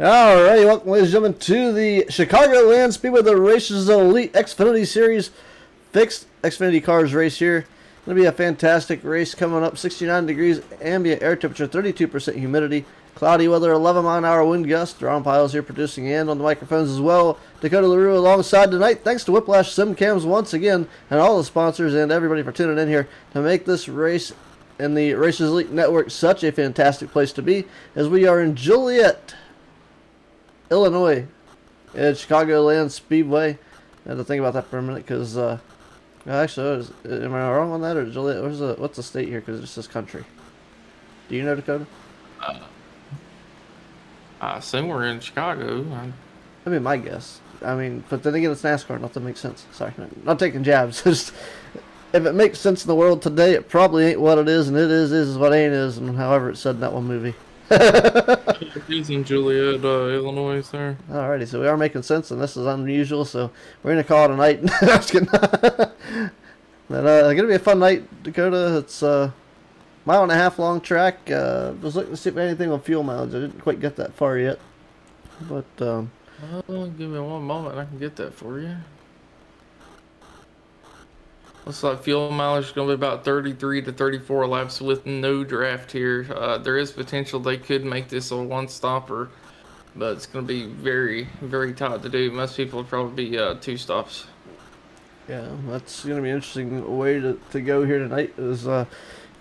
Alright, welcome ladies and gentlemen to the Chicagoland Speedway the Races Elite Xfinity Series fixed Xfinity cars race here. Going to be a fantastic race coming up. 69 degrees ambient air temperature, 32% humidity, cloudy weather, 11-mile-an-hour wind gusts. Ron Piles here producing and on the microphones as well. Dakota LaRue alongside tonight. Thanks to Whiplash Sim Cams once again and all the sponsors and everybody for tuning in here to make this race and the Races Elite Network such a fantastic place to be as we are in Joliet, Illinois at Chicagoland Speedway. I had to think about that for a minute because, actually, am I wrong on that or Joliet? What's the state here? Because it just says country. Do you know, Dakota? I assume we're in Chicago. I mean, my guess. I mean, but then again, it's NASCAR. Nothing makes sense. Sorry, not taking jabs. Just if it makes sense in the world today, it probably ain't what it is, and it is what ain't is, and however it's said in that one movie. He's in Joliet, Illinois, sir. Alrighty, so we are making sense, and this is unusual, so we're going to call it a night. But going to be a fun night, Dakota. It's a mile-and-a-half long track. Was looking to see if anything on fuel mileage. I didn't quite get that far yet. But, well, give me one moment, I can get that for you. Looks like fuel mileage is going to be about 33 to 34 laps with no draft here. There is potential they could make this a one-stopper, but it's going to be very, very tight to do. Most people would probably be two stops. Yeah, that's going to be an interesting way to go here tonight. There's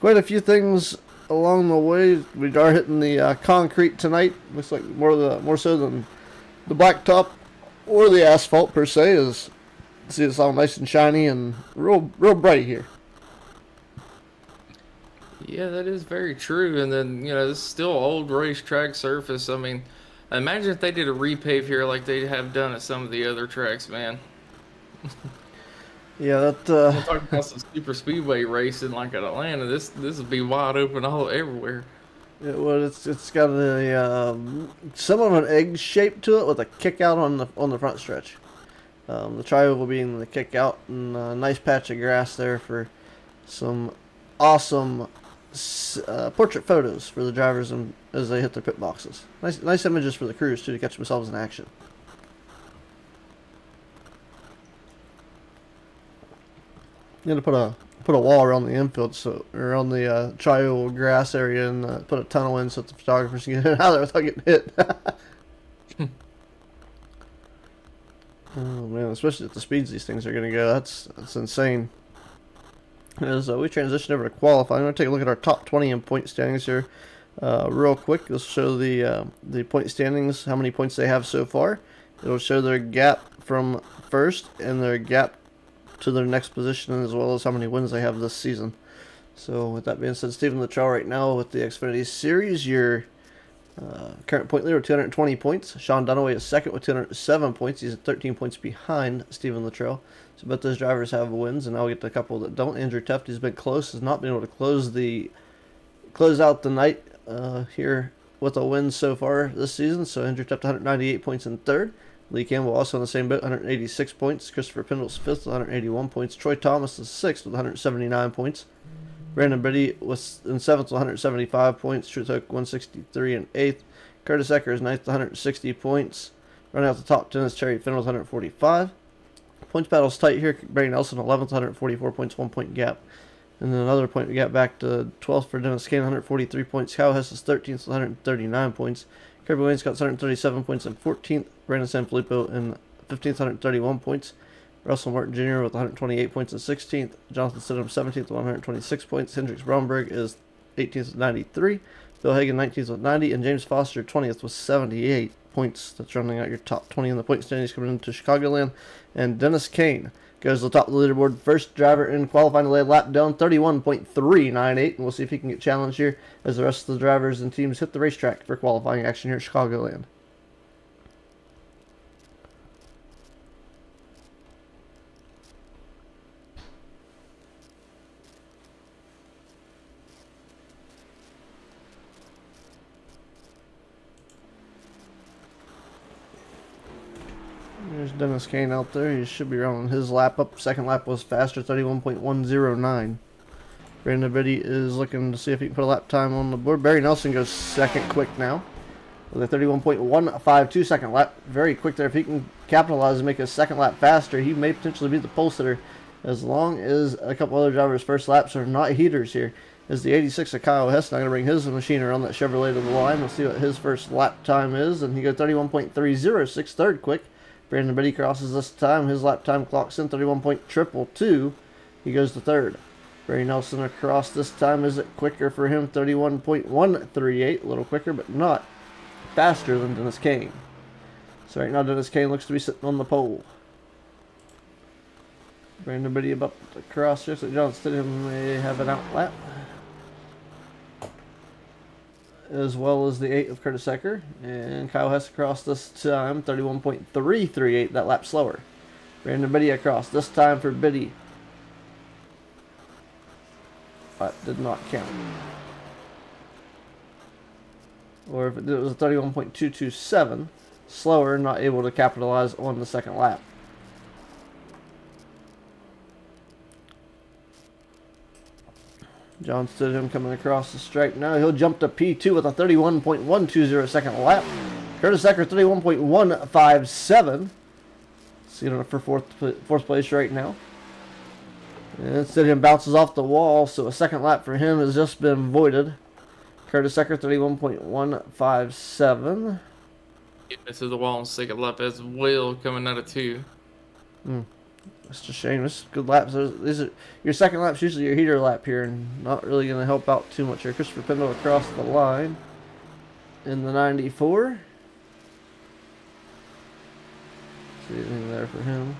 quite a few things along the way. We are hitting the concrete tonight. Looks like more so than the blacktop or the asphalt per se is. See, it's all nice and shiny and real bright here. Yeah, that is very true. And then, this is still old racetrack surface. I mean, imagine if they did a repave here like they have done at some of the other tracks, man. Yeah, that. We're talking about some super speedway racing like at Atlanta. This would be wide open everywhere. Yeah, well, it's got a somewhat of an egg shape to it with a kick out on the front stretch. The tri-oval being the kick out, and a nice patch of grass there for some awesome portrait photos for the drivers as they hit their pit boxes. Nice images for the crews too to catch themselves in action. I'm gonna put a wall around the infield, so around the tri-oval grass area, and put a tunnel in so that the photographers can get out of there without getting hit. Oh man, especially at the speeds these things are going to go, that's insane. As we transition over to qualifying, I'm going to take a look at our top 20 in point standings here real quick. This will show the point standings, how many points they have so far. It'll show their gap from first and their gap to their next position, as well as how many wins they have this season. So with that being said, Stephen Luttrell right now with the Xfinity Series, your current point leader with 220 points. Sean Dunaway is second with 207 points. He's at 13 points behind Stephen Luttrell. So both those drivers have wins, and now we get to a couple that don't. Andrew Tefft has been close, has not been able to close out the night here with a win so far this season. So Andrew Tefft 198 points in third. Lee Campbell also on the same boat, 186 points. Christopher Pendle's fifth with 181 points. Troy Thomas is sixth with 179 points. Brandon Biddy was in seventh with 175 points. Truth Hook 163 in eighth. Curtis Ecker is ninth with 160 points. Running out the top 10 is Terry Finn with 145. Points battle's tight here. Barry Nelson 11th, 144 points, 1 point gap. And then another point gap back to 12th for Dennis Kane, 143 points. Kyle Hess is 13th with 139 points. Kirby Wayne Scott's 137 points and 14th. Brandon Sanfilippo in 15th, 131 points. Russell Martin Jr. with 128 points and 16th. Jonathan Stidham 17th with 126 points. Hendricks Bromberg is 18th with 93. Bill Hagan 19th with 90. And James Foster 20th with 78 points. That's rounding out your top 20 in the point standings coming into Chicagoland. And Dennis Kane goes to the top of the leaderboard. First driver in qualifying to lay a lap down, 31.398. And we'll see if he can get challenged here as the rest of the drivers and teams hit the racetrack for qualifying action here at Chicagoland. There's Dennis Kane out there. He should be rounding his lap up. Second lap was faster, 31.109. Brandon Biddy is looking to see if he can put a lap time on the board. Barry Nelson goes second quick now. with a 31.152 second lap. Very quick there. If he can capitalize and make his second lap faster, he may potentially be the pole sitter, as long as a couple other drivers' first laps are not heaters here. Is the 86 of Kyle Hess not going to bring his machine around that Chevrolet to the line? We'll see what his first lap time is, and he goes 31.306, third quick. Brandon Biddy crosses this time. His lap time clocks in 31.222. He goes to third. Barry Nelson across this time. Is it quicker for him? 31.138. A little quicker, but not faster than Dennis Kane. So right now Dennis Kane looks to be sitting on the pole. Brandon Biddy about to cross here, so John Stidham may have an out lap, as well as the 8 of Curtis Ecker. And Kyle Hess across this time, 31.338, that lap slower. Brandon Biddy across this time for Biddy. That did not count. Or if it did, it was a 31.227, slower, not able to capitalize on the second lap. John Stidham coming across the stripe now. He'll jump to P2 with a 31.120 second lap. Curtis Ecker 31.157. Sitting for fourth place right now. And Stidham bounces off the wall, so a second lap for him has just been voided. Curtis Ecker 31.157. Getting into the wall on second lap as well, coming out of 2. It's a shame. This is good laps. These are your second lap's usually your heater lap here, and not really going to help out too much here. Christopher Pendle across the line in the 94. See anything there for him?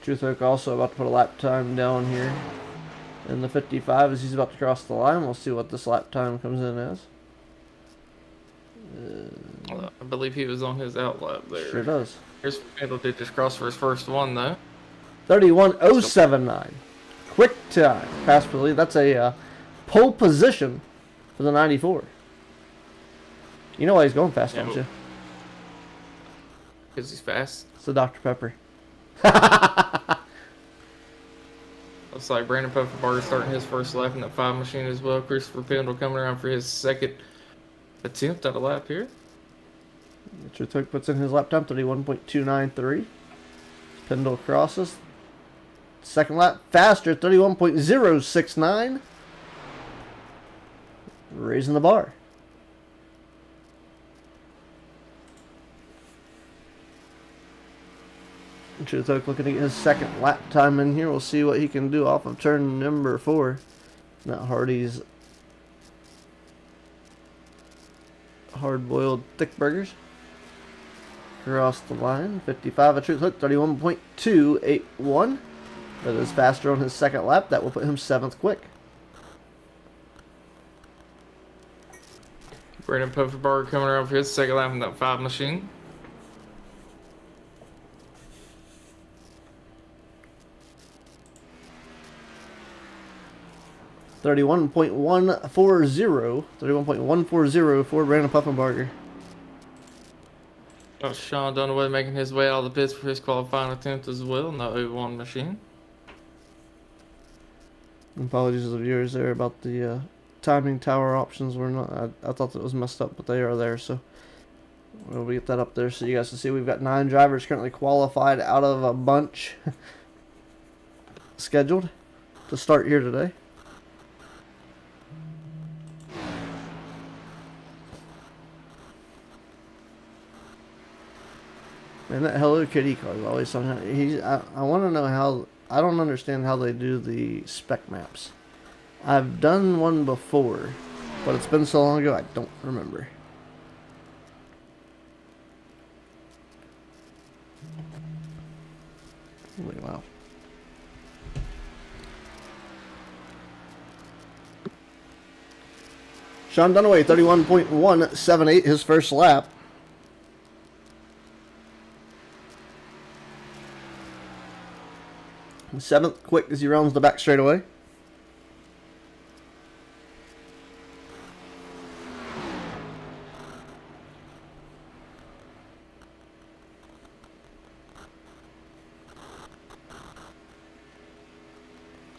Truth Oak also about to put a lap time down here in the 55 as he's about to cross the line. We'll see what this lap time comes in as. I believe he was on his out lap there. Sure does. Here's Pendle did just cross for his first one though. 31.079. Quick time. Pass for the lead. That's a pole position for the 94. You know why he's going fast, don't you? Because he's fast. It's the Dr. Pepper. Looks like Brandon Pufferbarger starting his first lap in that 5 machine as well. Christopher Pendle coming around for his second attempt at a lap here. Richard Took puts in his lap time, 31.293. Pendle crosses. Second lap faster, 31.069. Raising the bar. Richard Took looking to get his second lap time in here. We'll see what he can do off of turn number 4. Not Hardy's hard-boiled thick burgers. Across the line, 55 at Truth Hook, 31.281. That is faster on his second lap. That will put him 7th quick. Brandon Pufferbarger coming around for his second lap in that 5 machine. .140 for Brandon Pufferbarger. Sean Dunaway making his way out of the pits for his qualifying attempt as well in the 01 machine. Apologies to the viewers there about the timing tower options. Were not. I thought that was messed up, but they are there. So we'll get that up there so you guys can see. We've got 9 drivers currently qualified out of a bunch scheduled to start here today. And that Hello Kitty car is always something. I want to know how. I don't understand how they do the spec maps. I've done one before, but it's been so long ago I don't remember. Holy wow. Sean Dunaway, 31.178, his first lap. Seventh quick as he rounds the back straightaway.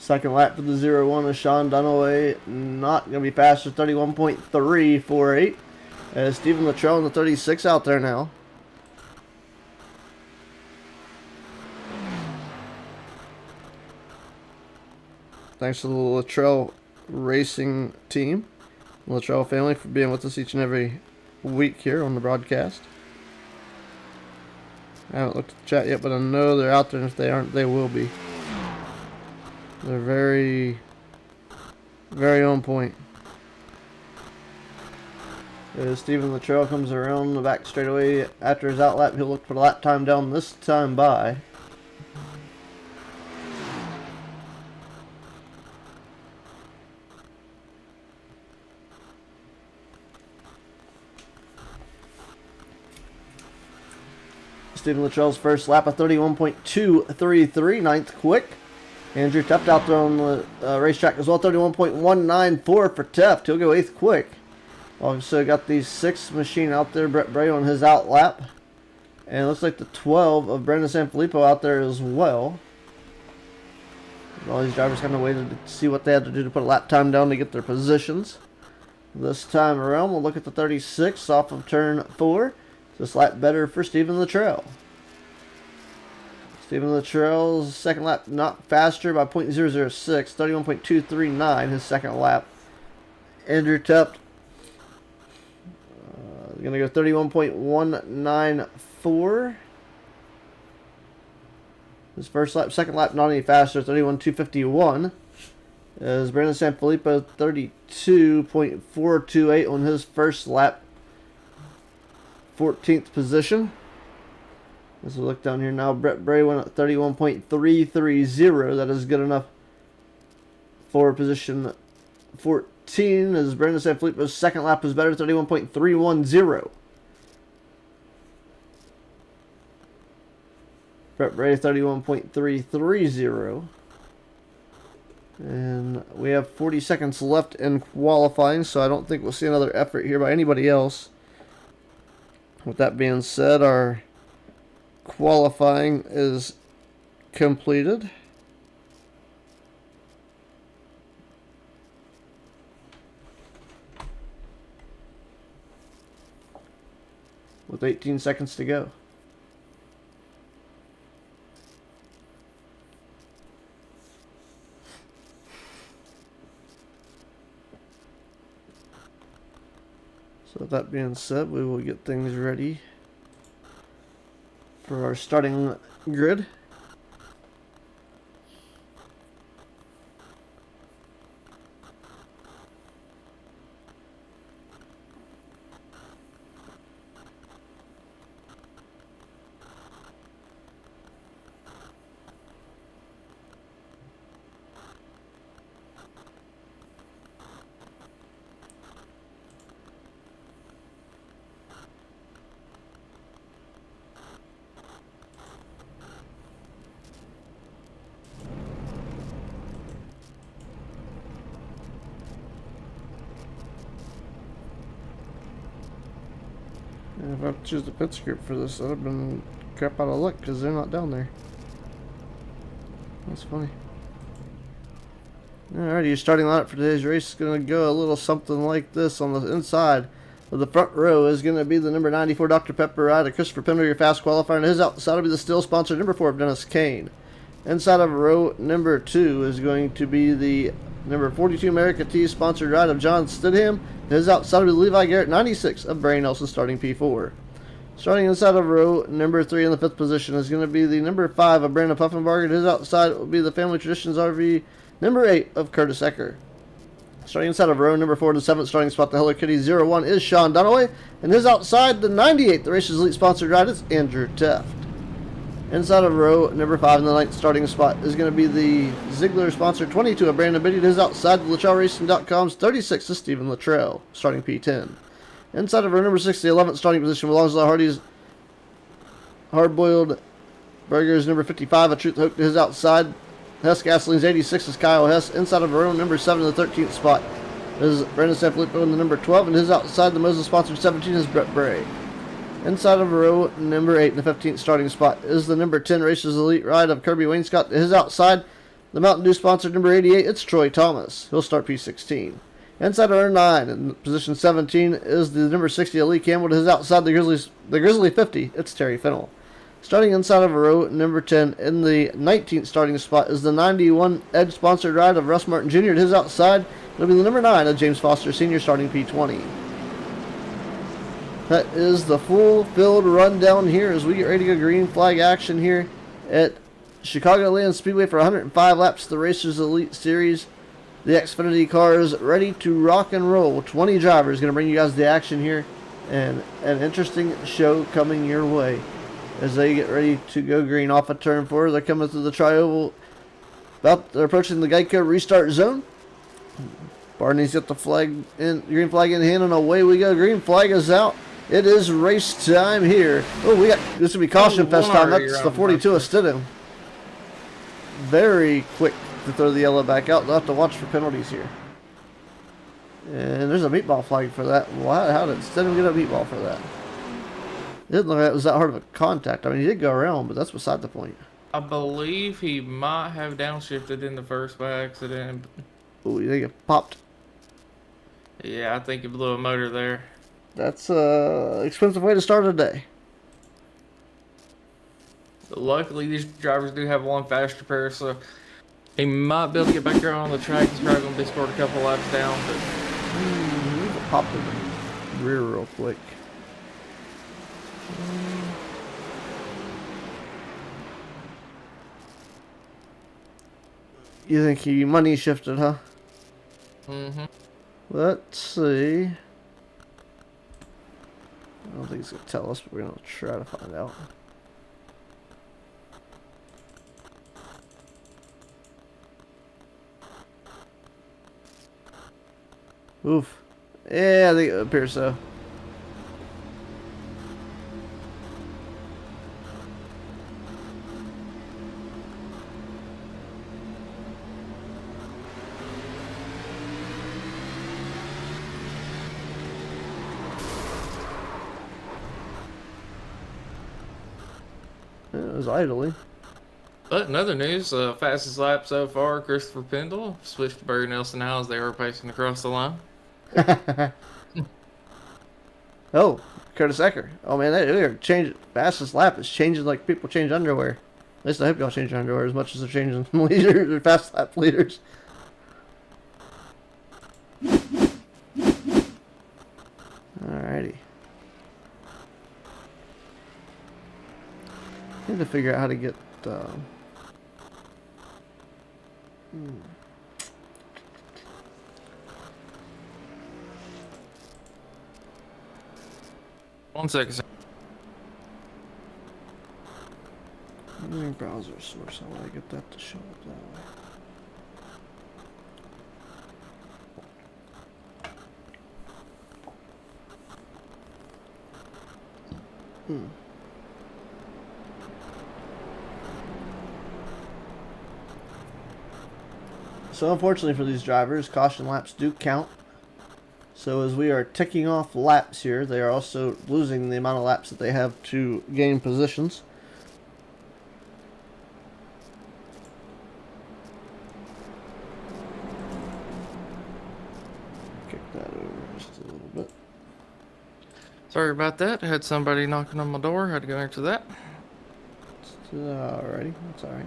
Second lap for the 0-1 is Sean Dunaway. Not going to be faster, 31.348. As Stephen Luttrell in the 36 out there now. Thanks to the Luttrell Racing team, Luttrell family, for being with us each and every week here on the broadcast. I haven't looked at the chat yet, but I know they're out there, and if they aren't, they will be. They're very, very on point. As Stephen Luttrell comes around the back straightaway after his outlap, he'll look for the lap time down this time by. Stephen Luttrell's first lap of 31.233, ninth quick. Andrew Teft out there on the racetrack as well, 31.194 for Teft. He'll go 8th quick. Also got the 6th machine out there, Brett Bray on his outlap. And it looks like the 12 of Brendan Sanfilippo out there as well. All these drivers kind of waited to see what they had to do to put a lap time down to get their positions. This time around, we'll look at the 36 off of turn 4. This lap better for Stephen Luttrell. Stephen Luttrell's second lap not faster by 0.006, 31.239 his second lap. Andrew Teft going to go 31.194. His first lap, second lap not any faster, 31.251. As Brandon Sanfilippo 32.428 on his first lap. 14th position. As we look down here now, Brett Bray went at 31.330. That is good enough for position 14. As Brandon Sanfilippo's second lap was better, 31.310. Brett Bray 31.330. And we have 40 seconds left in qualifying, so I don't think we'll see another effort here by anybody else. With that being said, our qualifying is completed. With 18 seconds to go. So with that being said, we will get things ready for our starting grid. And if I choose the pit script for this, I'd have been crap out of luck because they're not down there. That's funny. Alrighty, your starting lineup for today's race is going to go a little something like this. On the inside of the front row is going to be the number 94 Dr. Pepper rider, Christopher Pender, your fast qualifier. And his outside will be the still sponsor number 4 of Dennis Kane. Inside of row number 2 is going to be the number 42 America T sponsored ride of John Stidham. His outside will be Levi Garrett, 96 of Barry Nelson, starting P4. Starting inside of row number 3 in the 5th position is going to be the number 5 of Brandon Puffenbarger. His outside will be the Family Traditions RV number 8 of Curtis Ecker. Starting inside of row number 4 in the 7th starting spot, the Hello Kitty 01 is Sean Dunaway. And his outside, the 98, the race's elite sponsored ride, is Andrew Teft. Inside of row number 5 in the 9th starting spot is going to be the Ziegler sponsored 22 of Brandon Biddy. His outside, the LuttrellRacing.com's 36 is Stephen Luttrell, starting P10. Inside of row number 6, the 11th starting position belongs to the Hardy's Hard-Boiled Burgers number 55, a Truth Hook to his outside. Hess Gasoline's 86 is Kyle Hess. Inside of row number 7 in the 13th spot is Brandon Sanfilippo in the number 12, and his outside, the Moses sponsored 17 is Brett Bray. Inside of row number 8 in the 15th starting spot is the number 10 Races Elite ride of Kirby Wainscott. His outside, The Mountain Dew sponsor number 88, it's Troy Thomas. He'll start P16. Inside turn 9, in position 17, is the number 60, Lee Campbell. To his outside, the Grizzly 50, it's Terry Fennell. Starting inside of a row, number 10, in the 19th starting spot, is the 91 Edge sponsored ride of Russ Martin Jr. To his outside, it'll be the number 9 of James Foster Sr. starting P20. That is the full field rundown here as we get ready to go green flag action here at Chicagoland Speedway for 105 laps. The Racers Elite Series. The Xfinity cars ready to rock and roll. 20 drivers going to bring you guys the action here, and an interesting show coming your way as they get ready to go green off of turn 4. They're coming through the tri-oval. They're approaching the Geico restart zone. Barney's got the green flag in hand, and away we go. Green flag is out. It is race time here. Oh, this will be caution fest time. That's the 42 of Stidham. Very quick to throw the yellow back out. They'll have to watch for penalties here. And there's a meatball flag for that. Wow, how did Stidham get a meatball for that? It didn't look like it was that hard of a contact. I mean, he did go around, but that's beside the point. I believe he might have downshifted in the first by accident. Oh, you think it popped? Yeah, I think he blew a motor there. That's an expensive way to start a day. Luckily, these drivers do have one faster pair, so he might be able to get back there on the track. He's probably going to be scored a couple laps down. But He popped in the rear real quick. You think he money shifted, huh? Mm-hmm. Let's see. I don't think he's going to tell us, but we're going to try to find out. Oof. Yeah, I think it appears so. It was idling. But in other news, fastest lap so far, Christopher Pendle switched to Barry Nelson now as they were pacing across the line. Oh, Curtis Ecker. Oh man, they are changing. Fastest lap is changing like people change underwear. At least I hope y'all change your underwear as much as they're changing leaders or fast lap leaders. Alrighty. Need to figure out how to get. One second, sir. Browser source. I want to get that to show up that way. So unfortunately for these drivers, caution laps do count. So as we are ticking off laps here, they are also losing the amount of laps that they have to gain positions. Kick that over just a little bit. Sorry about that. I had somebody knocking on my door. Had to go answer that. Alrighty, that's alright.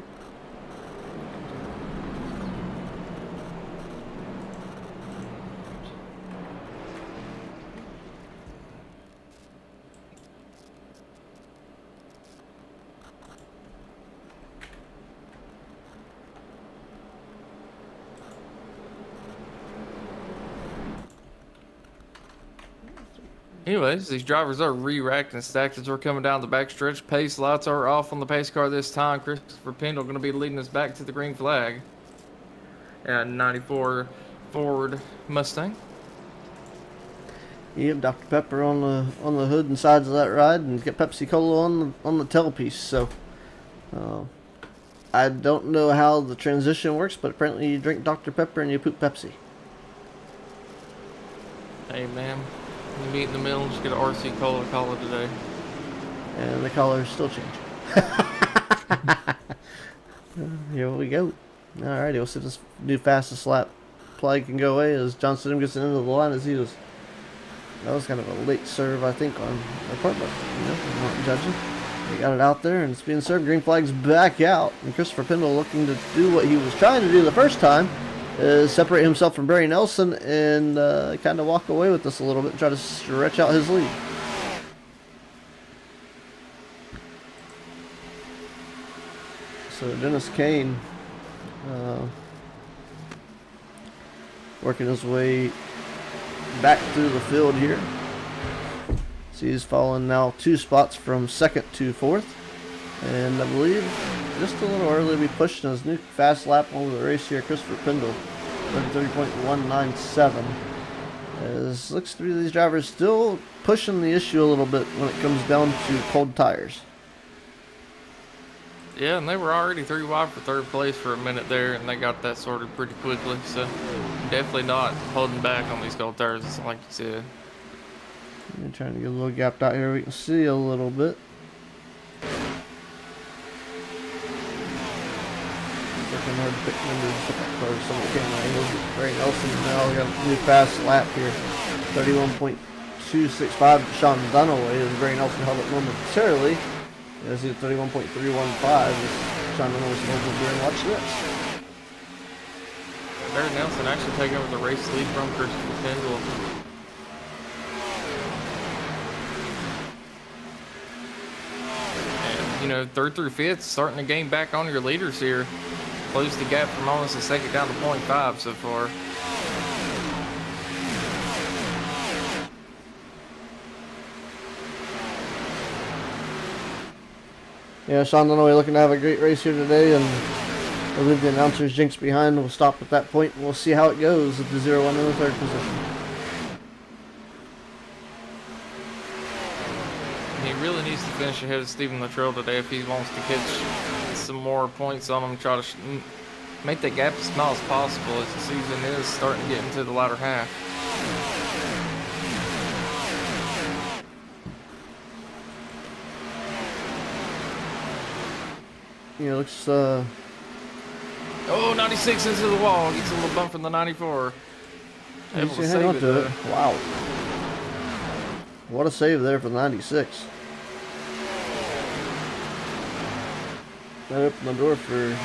Anyways, these drivers are re-racked and stacked as we're coming down the backstretch. Pace lights are off on the pace car this time. Christopher Pendle going to be leading us back to the green flag. And 94 Ford Mustang. Yep, Dr. Pepper on the hood and sides of that ride, and get Pepsi Cola on the tailpiece. So, I don't know how the transition works, but apparently you drink Dr. Pepper and you poop Pepsi. Hey man, you meet in the middle and just get an RC Cola call it today. And the colors still change. Here we go. Alrighty, we'll see if this new fastest lap play can go away as John Stidham gets into the line as that was kind of a late serve, I think, on their part, but, I'm not judging. He got it out there, and it's being served. Green flag's back out, and Christopher Pendle looking to do what he was trying to do the first time, is separate himself from Barry Nelson and kind of walk away with this a little bit and try to stretch out his lead. So Dennis Kane working his way back through the field here. So he's fallen now 2 spots from 2nd to 4th. And I believe just a little early we pushed in his new fast lap over the race here, Christopher Pendle, 33.197. As looks to be these drivers still pushing the issue a little bit when it comes down to cold tires. Yeah, and they were already 3 wide for 3rd place for a minute there, and they got that sorted pretty quickly. So definitely not holding back on these cold tires, like you said. I'm trying to get a little gapped out here. We can see a little bit. Working hard to pick numbers for some of the camera angles. Barry Nelson now got a new fast lap here. 31.265. Sean Dunaway as Barry Nelson held it momentarily. As he at 31.315. Sean Dunaway's over here and watch this. Barry Nelson actually taking over the race lead from Christopher Pendle. And, 3rd through 5th, starting to gain back on your leaders here. Close the gap from almost a second down to 0.5 so far. Yeah, Sean Dunaway looking to have a great race here today, and I believe the announcer's jinx behind. We'll stop at that point, and we'll see how it goes at the 0-1 in the 3rd position. He really needs to finish ahead of Stephen Luttrell today if he wants to catch some more points on him and try to make that gap as small as possible as the season is starting to get into the latter half. Looks 96 into the wall. Gets a little bump from the 94. Able to save it, though. Wow. What a save there for the 96. That opened the door for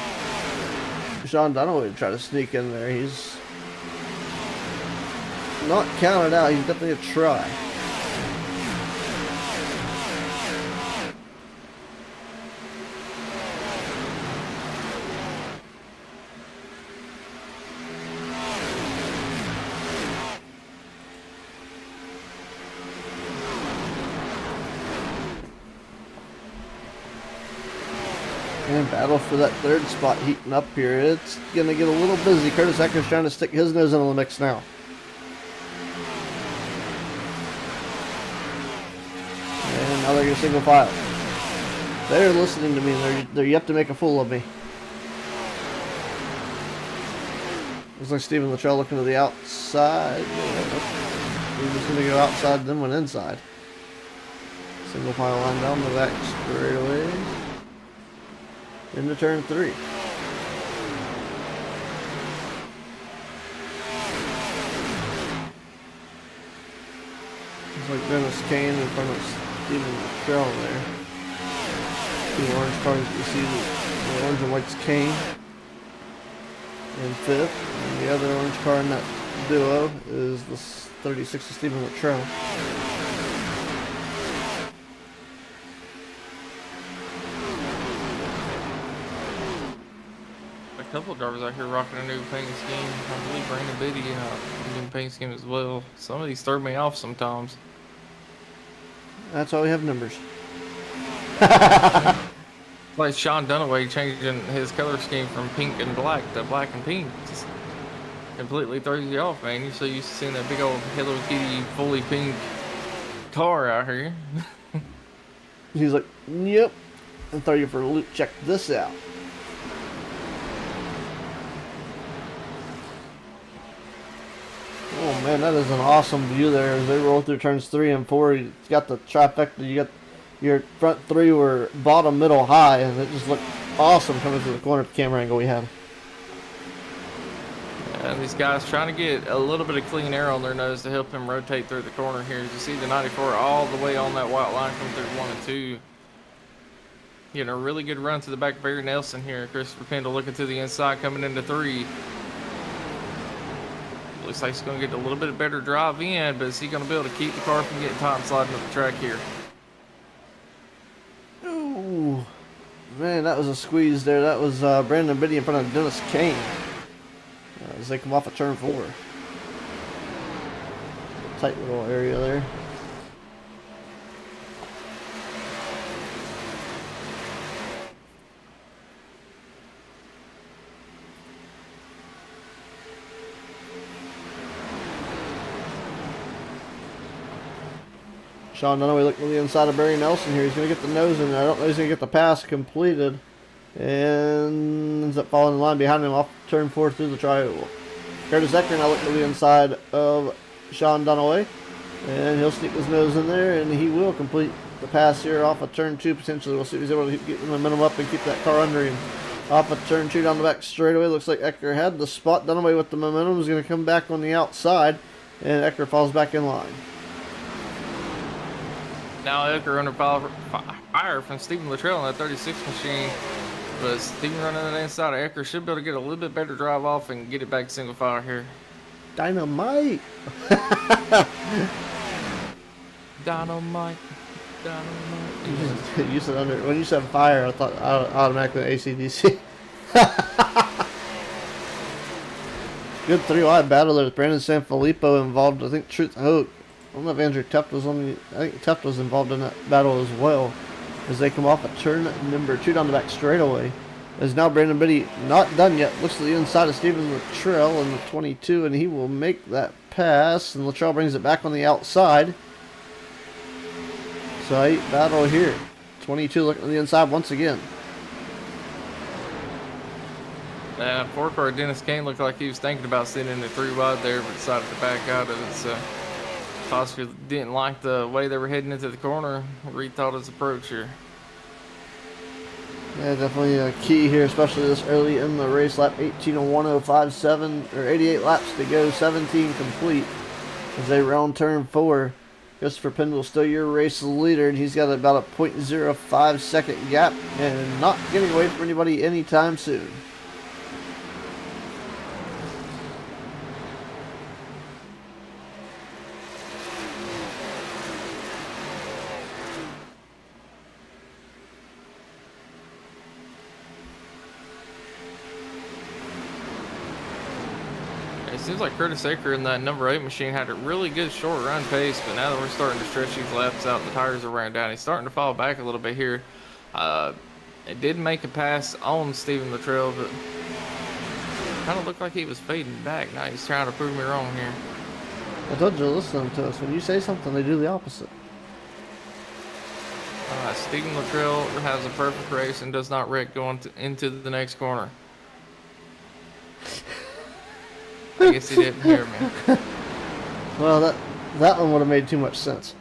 Sean Dunaway to try to sneak in there. He's not counted out. He's definitely a try. And battle for that 3rd spot heating up here. It's going to get a little busy. Curtis Ecker's trying to stick his nose into the mix now. And now they're going to single file. They're listening to me. They're yet to make a fool of me. Looks like Stephen Luttrell looking to the outside. He was going to go outside, then went inside. Single file line down the back straightaway. Into turn 3. Looks like Dennis Kane in front of Stephen Luttrell there. 2 orange cars you see, the orange and white's Kane in 5th. And the other orange car in that duo is the 36 of Stephen Luttrell. A couple of drivers out here rocking a new paint scheme. I believe Brandon Biddy a new paint scheme as well. Some of these throw me off sometimes. That's why we have numbers. Like Sean Dunaway changing his color scheme from pink and black to black and pink. Just completely throws you off, man. You're so used to seeing that big old Hello Kitty fully pink car out here. He's like, yep. I'll throw you for a loop. Check this out. Oh man, that is an awesome view there as they roll through turns 3 and 4. You got the trifecta. You got your front 3 were bottom, middle, high, and it just looked awesome coming through the corner of the camera angle we had. And these guys trying to get a little bit of clean air on their nose to help him rotate through the corner here. As you see the 94 all the way on that white line come through 1 and 2. Getting a really good run to the back of Barry Nelson here. Christopher Pendle looking to the inside, coming into 3. Looks like he's going to get a little bit better drive in, but is he going to be able to keep the car from getting time sliding up the track here? Ooh, man, that was a squeeze there. That was Brandon Biddy in front of Dennis Kane as they come off of turn 4. Tight little area there. Sean Dunaway looking to the inside of Barry Nelson here. He's going to get the nose in there. I don't know if he's going to get the pass completed. And ends up falling in line behind him off turn 4 through the triangle. Curtis Ecker now looking to the inside of Sean Dunaway. And he'll sneak his nose in there, and he will complete the pass here off of turn 2 potentially. We'll see if he's able to get the momentum up and keep that car under him. Off of turn 2 down the back straightaway. Looks like Ecker had the spot. Dunaway with the momentum is going to come back on the outside, and Ecker falls back in line. Now Ecker under fire from Stephen Luttrell on that 36 machine. But Stephen running on the inside of Ecker should be able to get a little bit better drive off and get it back single file here. Dynamite! Dynamite. You said under, when you said fire, I thought automatically AC/DC. Good 3-wide battle there with Brandon Sanfilippo involved. I think Truth Hope. I don't know if Andrew Teft was on the. I think Teft was involved in that battle as well, as they come off a turn number 2 down the back straightaway. As now Brandon Biddy not done yet. Looks to the inside of Stephen Luttrell in the 22, and he will make that pass. And Luttrell brings it back on the outside. Tight battle here. 22 looking to the inside once again. 4-car Dennis Kane looked like he was thinking about sitting in the 3-wide there, but decided to back out of it. So possibly didn't like the way they were heading into the corner. Rethought his approach here. Yeah, definitely a key here, especially this early in the race. Lap 18 on 105.7, or 88 laps to go, 17 complete as they round turn 4. Christopher Pendle still your race leader, and he's got about a 0.05 second gap and not getting away from anybody anytime soon. It seems like Curtis Ecker in that number 8 machine had a really good short run pace, but now that we're starting to stretch these laps out and the tires are wearing down, he's starting to fall back a little bit here. It did make a pass on Stephen Luttrell, but kind of looked like he was fading back. Now he's trying to prove me wrong here. I told you to listen to us. When you say something, they do the opposite. Stephen Luttrell has a perfect race and does not wreck going into the next corner. I guess he didn't hear me. Well, that one would have made too much sense.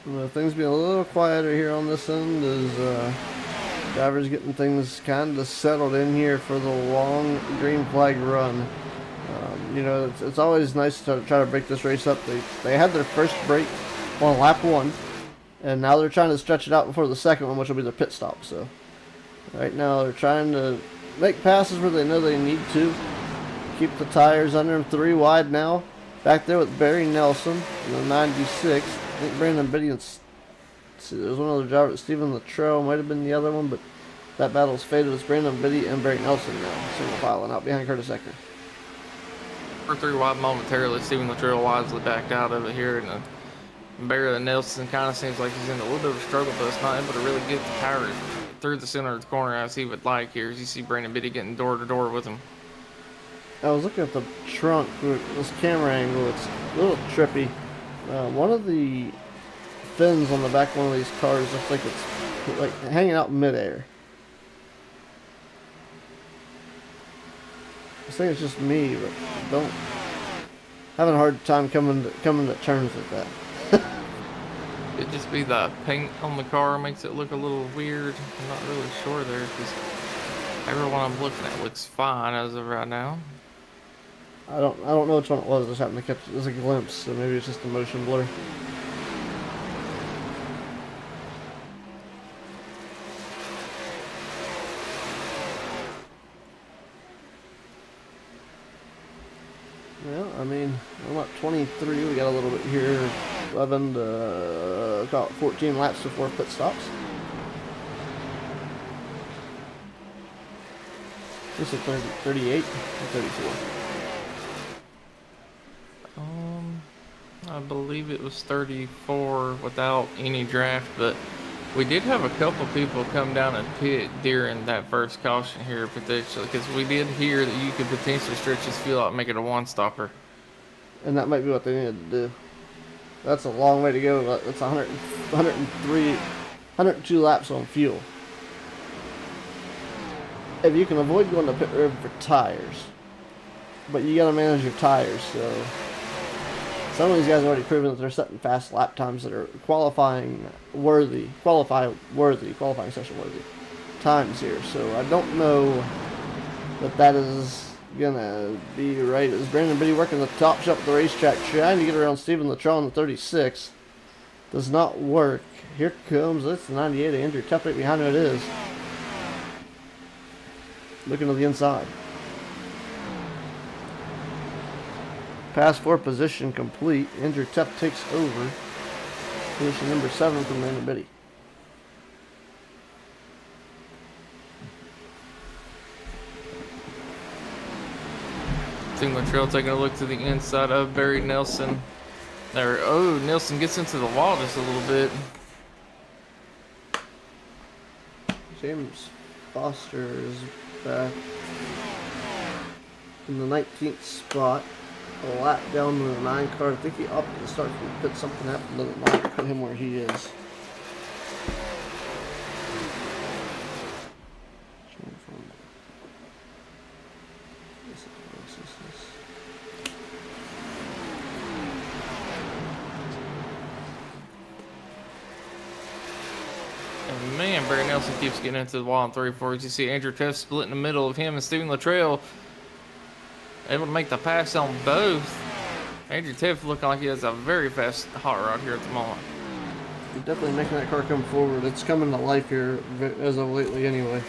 Well, things being a little quieter here on this end as drivers getting things kind of settled in here for the long green flag run. You know, it's always nice to try to break this race up. They had their first break on lap 1. And now they're trying to stretch it out before the second one, which will be their pit stop. So right now they're trying to make passes where they know they need to. Keep the tires under them 3 wide now. Back there with Barry Nelson in the 96. I think Brandon Biddy and there's one other driver, Stephen Luttrell might have been the other one, but that battle's faded. It's Brandon Biddy and Barry Nelson now, single filing out behind Curtis Ecker. For 3 wide momentarily, Stephen Luttrell wisely backed out of it here, and Barry Nelson kind of seems like he's in a little bit of a struggle, but it's not able to really get the tires through the center of the corner as he would like here. As you see Brandon Biddy getting door to door with him. I was looking at the trunk with this camera angle. It's a little trippy. One of the fins on the back of one of these cars looks like it's like hanging out in midair. I think it's just me, but having a hard time coming to terms with that. could just be the paint on the car makes it look a little weird. I'm not really sure there because everyone I'm looking at looks fine as of right now. I don't know which one it was. I just happened to catch it as a glimpse, so maybe it's just a motion blur. Well, I mean, I'm at 23. We got a little bit here. 11 to about 14 laps before pit stops. This is 30, 38 or 34. I believe it was 34 without any draft, but we did have a couple people come down and pit during that first caution here potentially, because we did hear that you could potentially stretch this field out and make it a one-stopper. And that might be what they needed to do. That's a long way to go. That's 103, 102 laps on fuel. If you can avoid going to pit road for tires, but you got to manage your tires. So some of these guys have already proven that they're setting fast lap times that are qualifying session worthy times here. So I don't know that is gonna be right. Is Brandon Biddy working the top shelf of the racetrack, trying to get around Stephen Lattrell on the 36? Does not work. Here comes, that's the 98 of Andrew Tuff right behind him. It is. Looking to the inside. Pass 4 position complete. Andrew Tuff takes over. Position number 7 from Brandon Biddy. Stephen Lattrell taking a look to the inside of Barry Nelson. There, oh, Nelson gets into the wall just a little bit. James Foster is back in the 19th spot. A lap down to the 9 car. I think he opted to start from the pit. Something happened to the 9 to put him where he is. And man, Barry Nelson keeps getting into the wall on 3-4. As you see Andrew Tuff split in the middle of him and Stephen Lattrell. Able to make the pass on both. Andrew Tuff looking like he has a very fast hot rod here at the moment. You're definitely making that car come forward. It's coming to life here as of lately anyway.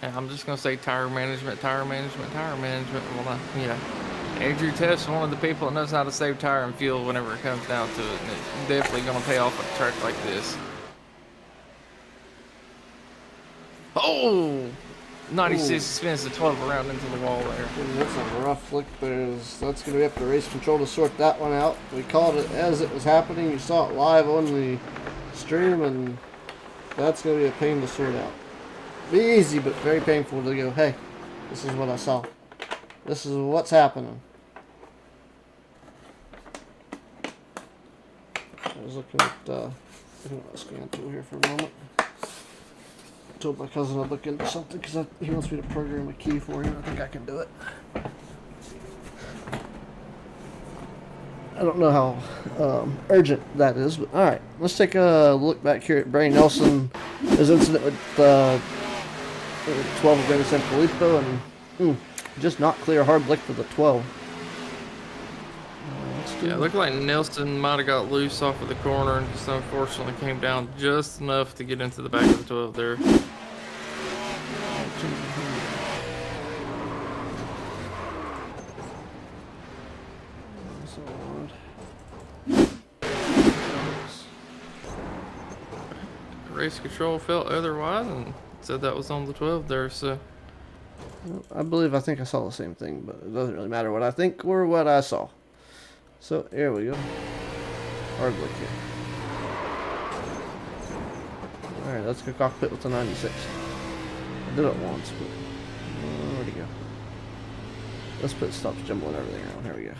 And I'm just going to say tire management. Well, yeah. Andrew Tuff's one of the people that knows how to save tire and fuel whenever it comes down to it. And it's definitely going to pay off at a track like this. Oh! 96 spins the 12 around into the wall there. And that's a rough lick there. That's going to be up to race control to sort that one out. We called it as it was happening. You saw it live on the stream, and that's going to be a pain to sort out. Be easy, but very painful to go, hey, this is what I saw. This is what's happening. I was looking at the scan tool here for a moment. I told my cousin I'd look into something because he wants me to program a key for him. I think I can do it. I don't know how urgent that is, but alright. Let's take a look back here at Barry Nelson. His incident with 12 of Brandon San Filippo, and just not clear. Hard blick for the 12. Yeah, it looked like Nelson might have got loose off of the corner and just unfortunately came down just enough to get into the back of the 12 there. Race control felt otherwise and said that was on the 12 there, so. I think I saw the same thing, but it doesn't really matter what I think or what I saw. So, here we go. Hard look here. Alright, let's go cockpit with the 96. I did it once, but where'd he go? This pit stops jumbling everything around. Here we go.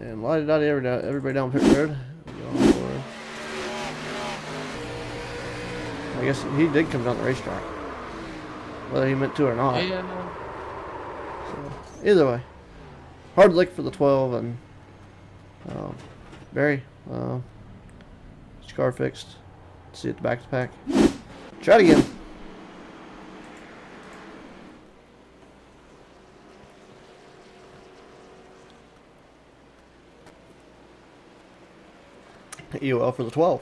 And la-di-da-di, everybody down pit road. I guess he did come down the racetrack. Whether he meant to or not. Yeah, So, either way, hard lick for the 12, and Barry, get your car fixed. See you at the back to pack. Try it again. EOL for the 12.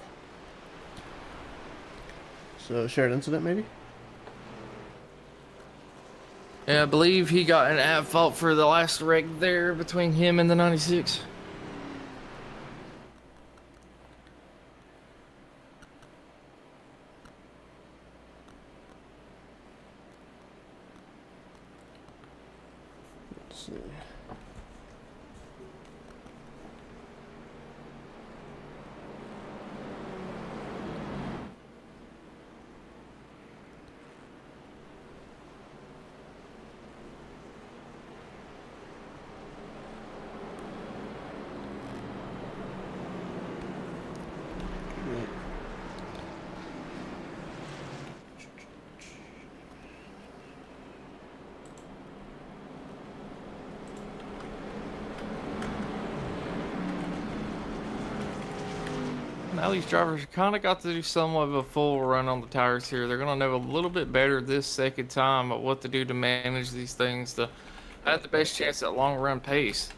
So shared incident maybe? Yeah, I believe he got an at fault for the last wreck there between him and the 96. Let's see. Now these drivers kind of got to do somewhat of a full run on the tires here. They're going to know a little bit better this second time of what to do to manage these things to have the best chance at long run pace.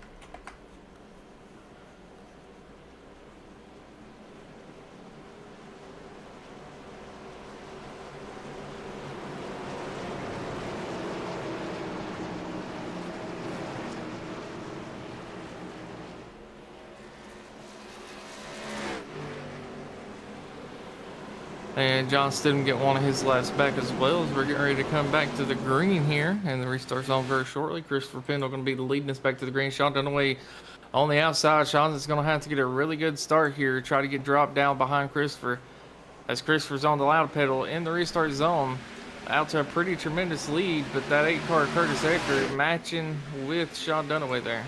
And John Stidham get one of his laps back as well as we're getting ready to come back to the green here. And the restart zone very shortly. Christopher Pendle going to be leading us back to the green. Sean Dunaway on the outside. Sean's going to have to get a really good start here. Try to get dropped down behind Christopher. As Christopher's on the loud pedal in the restart zone. Out to a pretty tremendous lead. But that 8-car Curtis Eckert matching with Sean Dunaway there.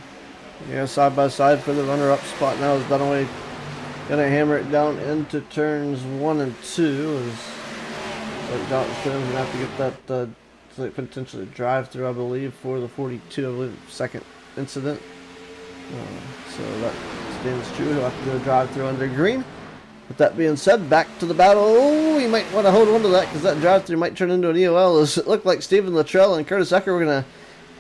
Yeah, side by side for the runner-up spot now is Dunaway. Gonna hammer it down into turns 1 and 2 as Dalton Stidham's gonna have to get that potentially drive through, I believe, for the 42, I believe, second incident. So that stands true. He'll have to do a drive through under green. With that being said, back to the battle. Oh, you might want to hold on to that because that drive through might turn into an EOL. As it looked like Stephen Luttrell and Curtis Eckert were gonna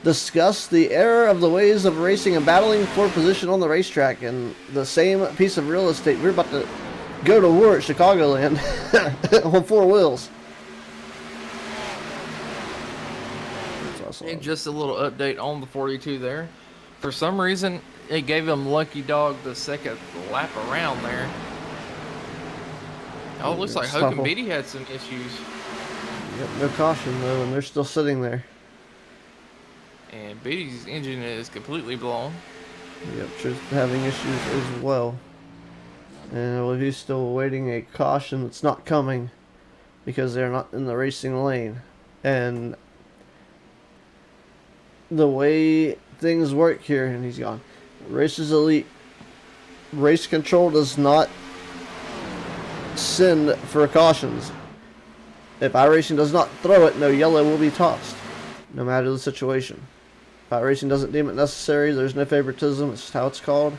discuss the error of the ways of racing and battling for position on the racetrack and the same piece of real estate. We're about to go to war at Chicagoland on 4 wheels. And just a little update on the 42 there. For some reason, it gave him Lucky Dog the second lap around there. Oh, it looks like Hogan Beatty had some issues. Yep, no caution though, and they're still sitting there. And Beatty's engine is completely blown. Yep, just having issues as well. And I believe he's still awaiting a caution that's not coming because they're not in the racing lane. And the way things work here, and he's gone. Race is elite. Race control does not send for cautions. If iRacing does not throw it, no yellow will be tossed, no matter the situation. If iRacing doesn't deem it necessary, there's no favoritism. It's just how it's called.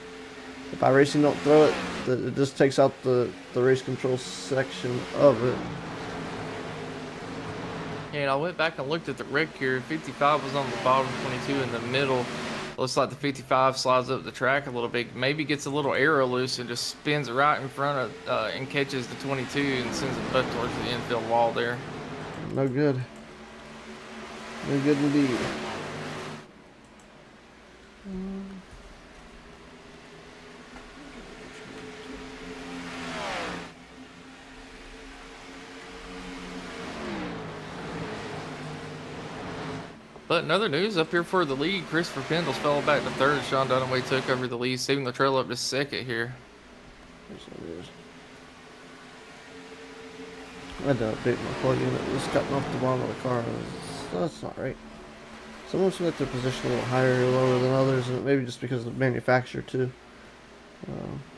If iRacing don't throw it, it just takes out the race control section of it. And I went back and looked at the wreck here. 55 was on the bottom, 22 in the middle. Looks like the 55 slides up the track a little bit. Maybe gets a little arrow loose and just spins right in front of and catches the 22 and sends it up towards the infield wall there. No good. No good indeed. But in other news, up here for the lead, Christopher Pendles fell back to third. Sean Dunaway took over the lead, saving the trail up to second here. I had to update my plug-in. It was cutting off the bottom of the car. That's not right. Someone's got their position a little higher or lower than others, and maybe just because of the manufacturer too.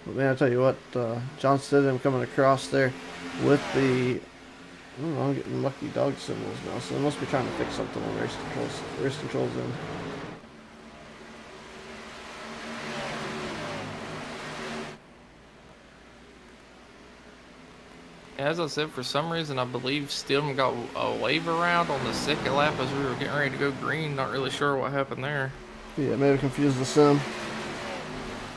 But man, I tell you what, John Stidham coming across there with the, I don't know, I'm getting Lucky Dog symbols now, so they must be trying to fix something on race controls end. As I said, for some reason, I believe Stidham got a wave around on the second lap as we were getting ready to go green. Not really sure what happened there. Yeah, maybe confused the sim.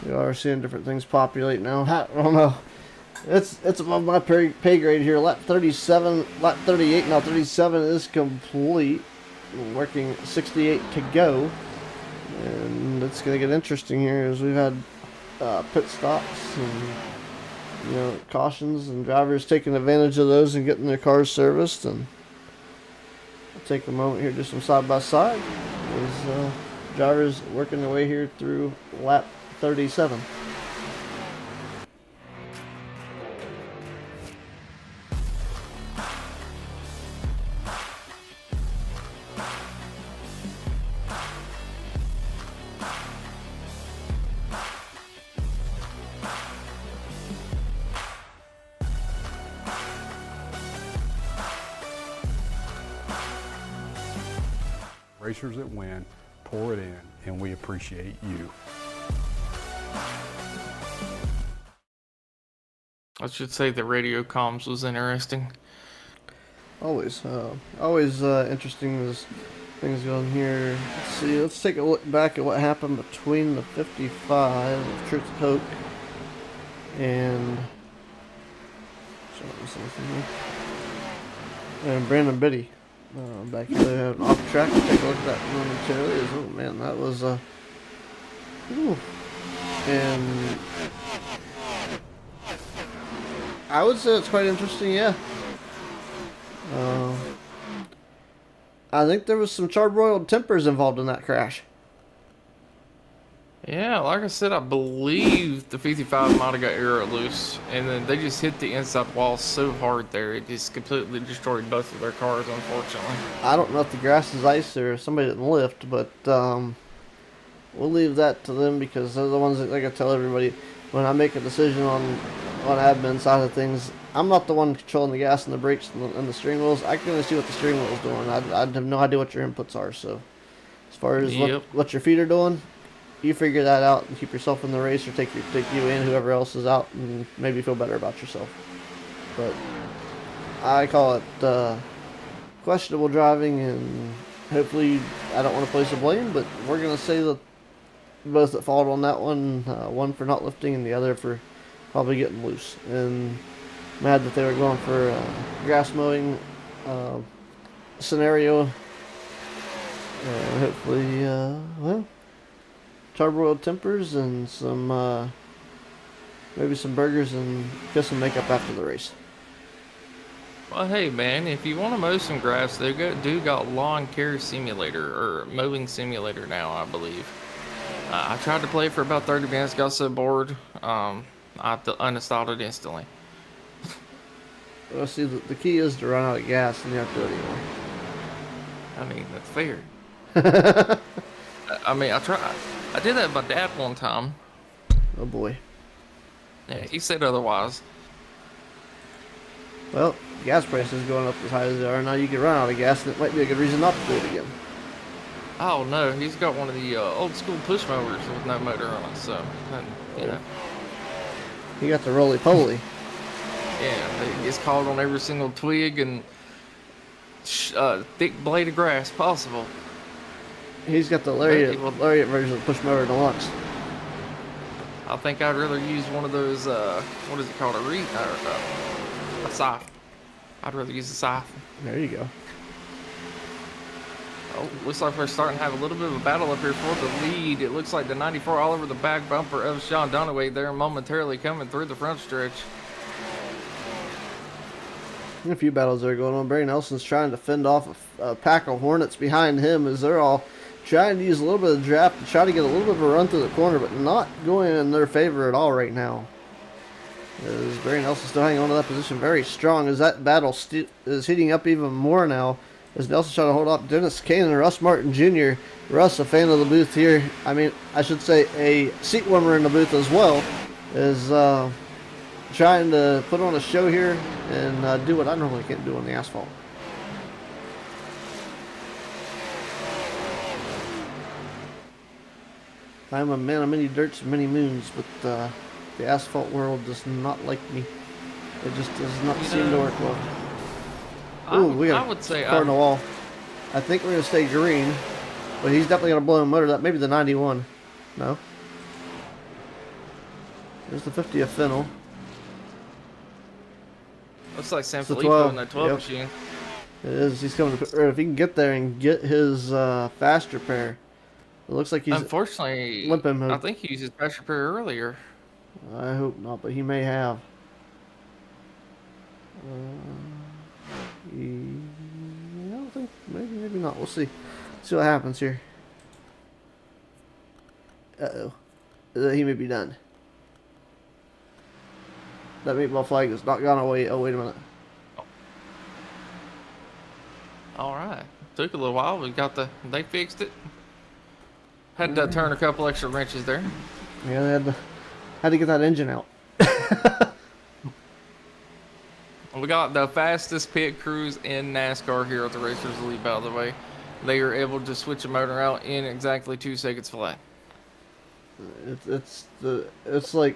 We are seeing different things populate now. I don't know. It's above my pay grade here. Lap 37, lap 38, now 37 is complete. Working 68 to go. And it's going to get interesting here as we've had pit stops and cautions and drivers taking advantage of those and getting their cars serviced. And I'll take a moment here, do some side by side. As drivers working their way here through lap 37. Racers that win, pour it in, and we appreciate you. I should say the radio comms was interesting. Always interesting as things go on here. Let's see. Let's take a look back at what happened between the 55 of Truth Hoke and Brandon Biddy. Back here off track. Take a look at that momentarily. Oh man, that was and I would say it's quite interesting. Yeah. I think there was some charbroiled tempers involved in that crash. Yeah, like I said, I believe the 55 might have got air loose, and then they just hit the inside wall so hard there, it just completely destroyed both of their cars, unfortunately. I don't know if the grass is ice or somebody didn't lift, but we'll leave that to them because they're the ones that, like I tell everybody, when I make a decision on admin side of things, I'm not the one controlling the gas and the brakes and the steering wheels. I can only see what the steering wheel's doing. I have no idea what your inputs are, so as far as what your feet are doing, you figure that out and keep yourself in the race, or take you in, whoever else is out, and maybe feel better about yourself. But I call it questionable driving, and hopefully I don't want to place the blame, but we're going to say that both at fault on that one, one for not lifting and the other for probably getting loose. And mad that they were going for a grass mowing scenario. Hopefully, charbroiled tempers and some maybe some burgers and kiss and makeup after the race. Well, hey man, if you want to mow some grass, they do got lawn care simulator or mowing simulator now, I believe. I tried to play for about 30 minutes, got so bored, I uninstalled it instantly. Well, see, the key is to run out of gas and you don't have to do it anymore. I mean, that's fair. I mean, I tried. I did that with my dad one time. Oh boy. Yeah, he said otherwise. Well, gas prices going up as high as they are now, you can run out of gas, and it might be a good reason not to do it again. Oh no, he's got one of the old school push mowers with no motor on it, so you know. He got the roly poly. Yeah, it gets caught on every single twig and thick blade of grass possible. He's got the lariat version of the push mower deluxe. I think I'd rather use one of those, what is it called, a scythe. I'd rather use a scythe. There you go. Oh, looks like we're starting to have a little bit of a battle up here for the lead. It looks like the 94 all over the back bumper of Sean Dunaway there momentarily coming through the front stretch. A few battles there going on. Barry Nelson's trying to fend off a pack of Hornets behind him as they're all trying to use a little bit of draft to try to get a little bit of a run through the corner, but not going in their favor at all right now. As Barry Nelson still hanging on to that position very strong as that battle is heating up even more now. As Nelson trying to hold off Dennis Kane and Russ Martin Jr. Russ, a fan of the booth here. I mean, I should say a seat warmer in the booth as well, is trying to put on a show here and do what I normally can't do on the asphalt. I'm a man of many dirts and many moons, but the asphalt world does not like me. It just does not You seem to know, work well. I Ooh, would, we got I would say car in the I, wall. I think we're gonna stay green, but he's definitely gonna blow a motor. That maybe the 91. No. There's the 50th Fennel. looks like San It's the Filippo 12. in that 12 Yep. machine. It is. He's coming to pit road. If he can get there and get his fast repair, it looks like he's Unfortunately, limping I mode. think he used his pressure repair earlier. I hope not, but he may have. I don't think. Maybe not. We'll see. See what happens here. Uh oh. He may be done. That meatball flag is not gone away. Oh, wait a minute. All right, took a little while. They fixed it. Had to turn a couple extra wrenches there. Yeah, they had to get that engine out. We got the fastest pit crews in NASCAR here at the Racers Elite, by the way. They are able to switch a motor out in exactly 2 seconds flat. It's like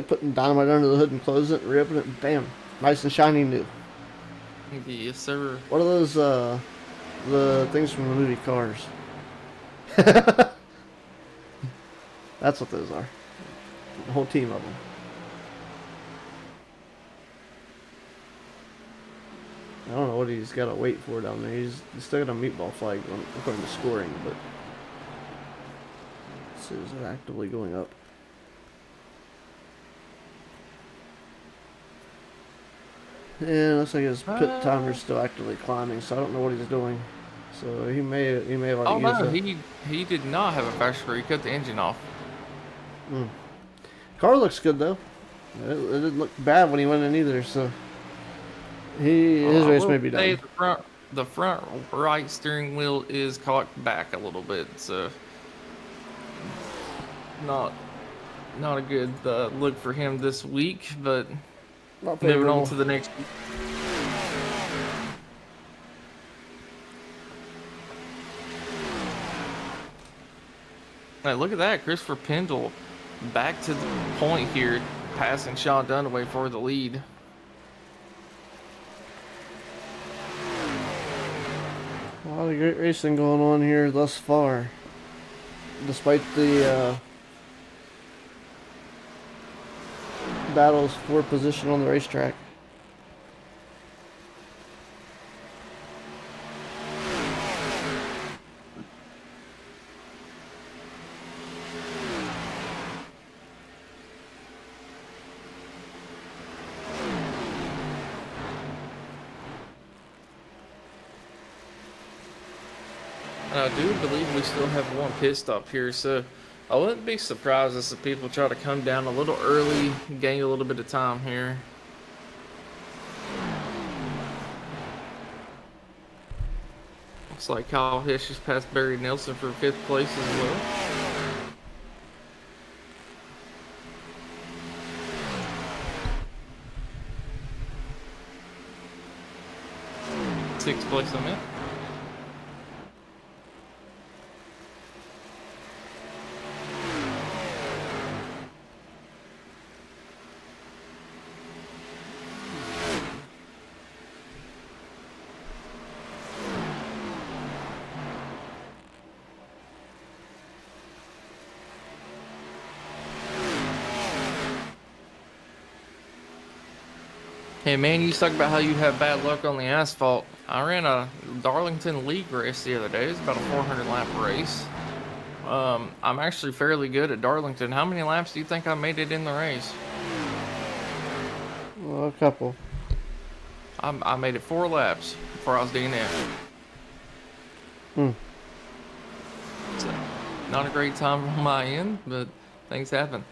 putting dynamite under the hood and closing it and ripping it and bam, nice and shiny new. Yes, sir. What are those the things from the movie Cars? That's what those are. A whole team of them. I don't know what he's got to wait for down there. He's still got a meatball flag according to scoring, but let's see, is it actively going up? Yeah, looks like his pit timer's still actively climbing, so I don't know what he's doing. So he may have Oh already used no, that. he did not have a fast repair. He cut the engine off. Car looks good though. It didn't look bad when he went in either. So his I race will may be say done. the front right steering wheel is cocked back a little bit, so not a good look for him this week. But Not moving favorable. on to the next. Hey, look at that, Christopher Pendle back to the point here, passing Sean Dunaway for the lead. A lot of great racing going on here thus far, despite the battles for position on the racetrack. And I do believe we still have one pit stop here, so I wouldn't be surprised if the people try to come down a little early, gain a little bit of time here. Looks like Kyle Hish just passed Barry Nelson for 5th place as well. Sixth place I'm in. Hey man, you talk about how you have bad luck on the asphalt. I ran a Darlington League race the other day. It was about a 400 lap race. I'm actually fairly good at Darlington. How many laps do you think I made it in the race? Well, a couple. I made it 4 laps before I was DNF. So, not a great time on my end, but things happen.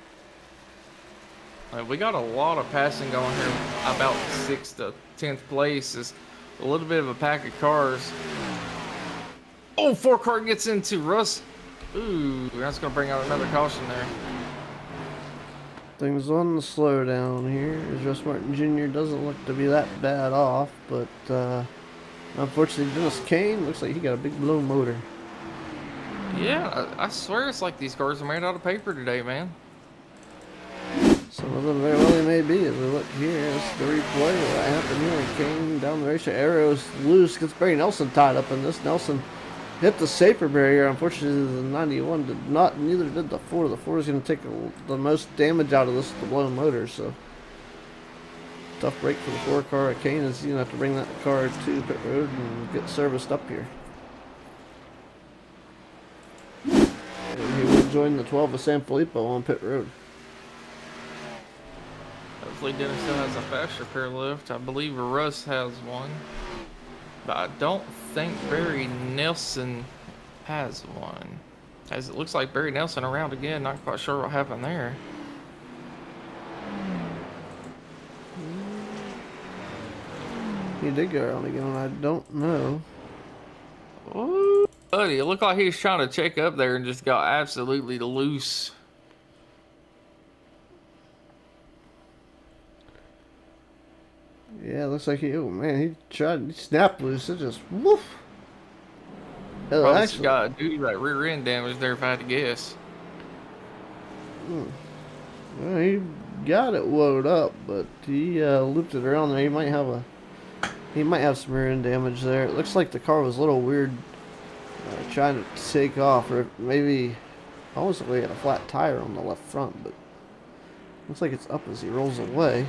We got a lot of passing going here. About 6th to 10th place is a little bit of a pack of cars. Oh, 4 car gets into Russ. Ooh, that's going to bring out another caution there. Things on the slowdown here. Russ Martin Jr. doesn't look to be that bad off, but unfortunately Dennis Kane looks like he got a big blow motor. Yeah, I swear it's like these cars are made out of paper today, man. Some of them very well they may be as we look look here. It's the replay of what happened here. He came down the race. Arrows loose. Gets Barry Nelson tied up in this. Nelson hit the safer barrier. Unfortunately, the 91 did not. Neither did the 4. The 4 is going to take the most damage out of this with the blown motor. So tough break for the 4 car. Kane is going to have to bring that car to pit road and get serviced up here. And he will join the 12 of San Filippo on pit road. Hopefully Dennis still has a faster pair left. I believe Russ has one. But I don't think Barry Nelson has one. As it looks like Barry Nelson around again. Not quite sure what happened there. He did go around again. I don't know. Ooh, buddy, it looked like he was trying to check up there and just got absolutely loose. Yeah, it looks like he. Oh man, he snapped loose. It just woof. Oh, Probably actually, got a duty like rear end damage there if I had to guess. well, he got it woed up, but he looped it around there. He might have some rear end damage there. It looks like the car was a little weird, trying to take off, or maybe almost like he had a flat tire on the left front, but looks like it's up as he rolls away.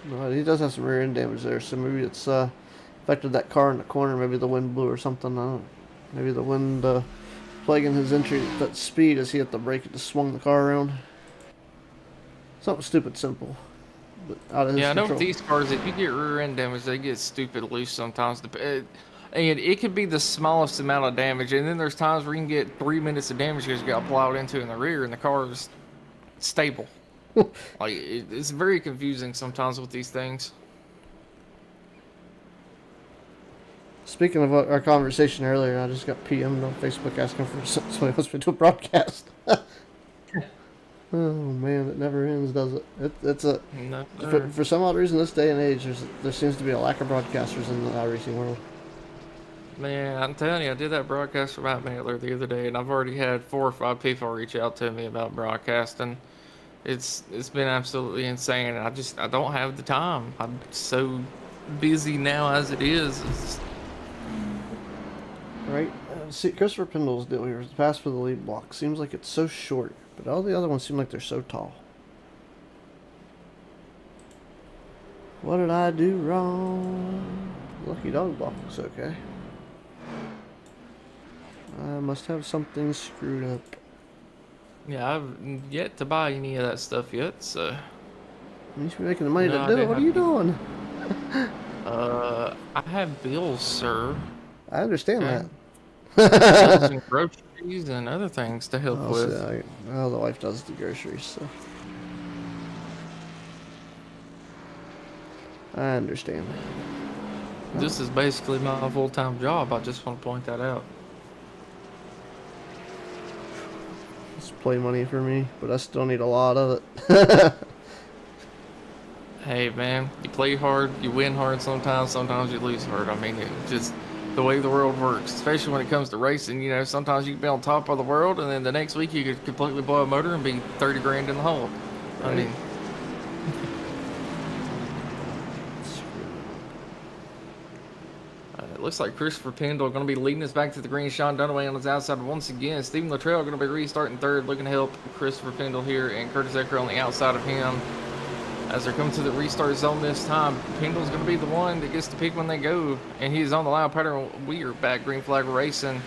No, he does have some rear end damage there, so maybe it's affected that car in the corner. Maybe the wind blew or something. I don't know. Maybe the wind plaguing his entry at that speed as he hit the brake, it just swung the car around. Something stupid simple, but out of his Yeah, I know control. with these cars, if you get rear end damage, they get stupid loose sometimes. And it could be the smallest amount of damage, and then there's times where you can get 3 minutes of damage because you got plowed into in the rear, and the car is stable. Like it's very confusing sometimes with these things. Speaking of our conversation earlier, I just got PM'd on Facebook asking for somebody wants me to do a broadcast. Oh man, it never ends, does it? It's a No, for some odd reason this day and age, there seems to be a lack of broadcasters in the iRacing world. man, I'm telling you, I did that broadcast for Matt Mailer the other day, and I've already had 4 or 5 people reach out to me about broadcasting. It's been absolutely insane. I don't have the time. I'm so busy now as it is. Right? See, Christopher Pendle's deal here is the pass for the lead block. Seems like it's so short, but all the other ones seem like they're so tall. What did I do wrong? Lucky dog block looks okay. I must have something screwed up. Yeah, I've yet to buy any of that stuff yet, so. You should be making the money No, to I do it. didn't What are have you to. doing? I have bills, sir. I understand Okay. that. Bills and groceries and other things to help Oh, with. see, the wife does the groceries, so I understand. This is basically my full-time job. I just want to point that out. It's play money for me, but I still need a lot of it. Hey, man, you play hard, you win hard sometimes you lose hard. I mean, it's just the way the world works, especially when it comes to racing. You know, sometimes you can be on top of the world, and then the next week you could completely blow a motor and be 30 grand in the hole. I Right. mean, it looks like Christopher Pendle going to be leading us back to the green. Sean Dunaway on his outside once again. Stephen Luttrell going to be restarting third, looking to help Christopher Pendle here, and Curtis Ecker on the outside of him. As they're coming to the restart zone this time, Pendle's going to be the one that gets to pick when they go, and he's on the loud pattern. We are back green flag racing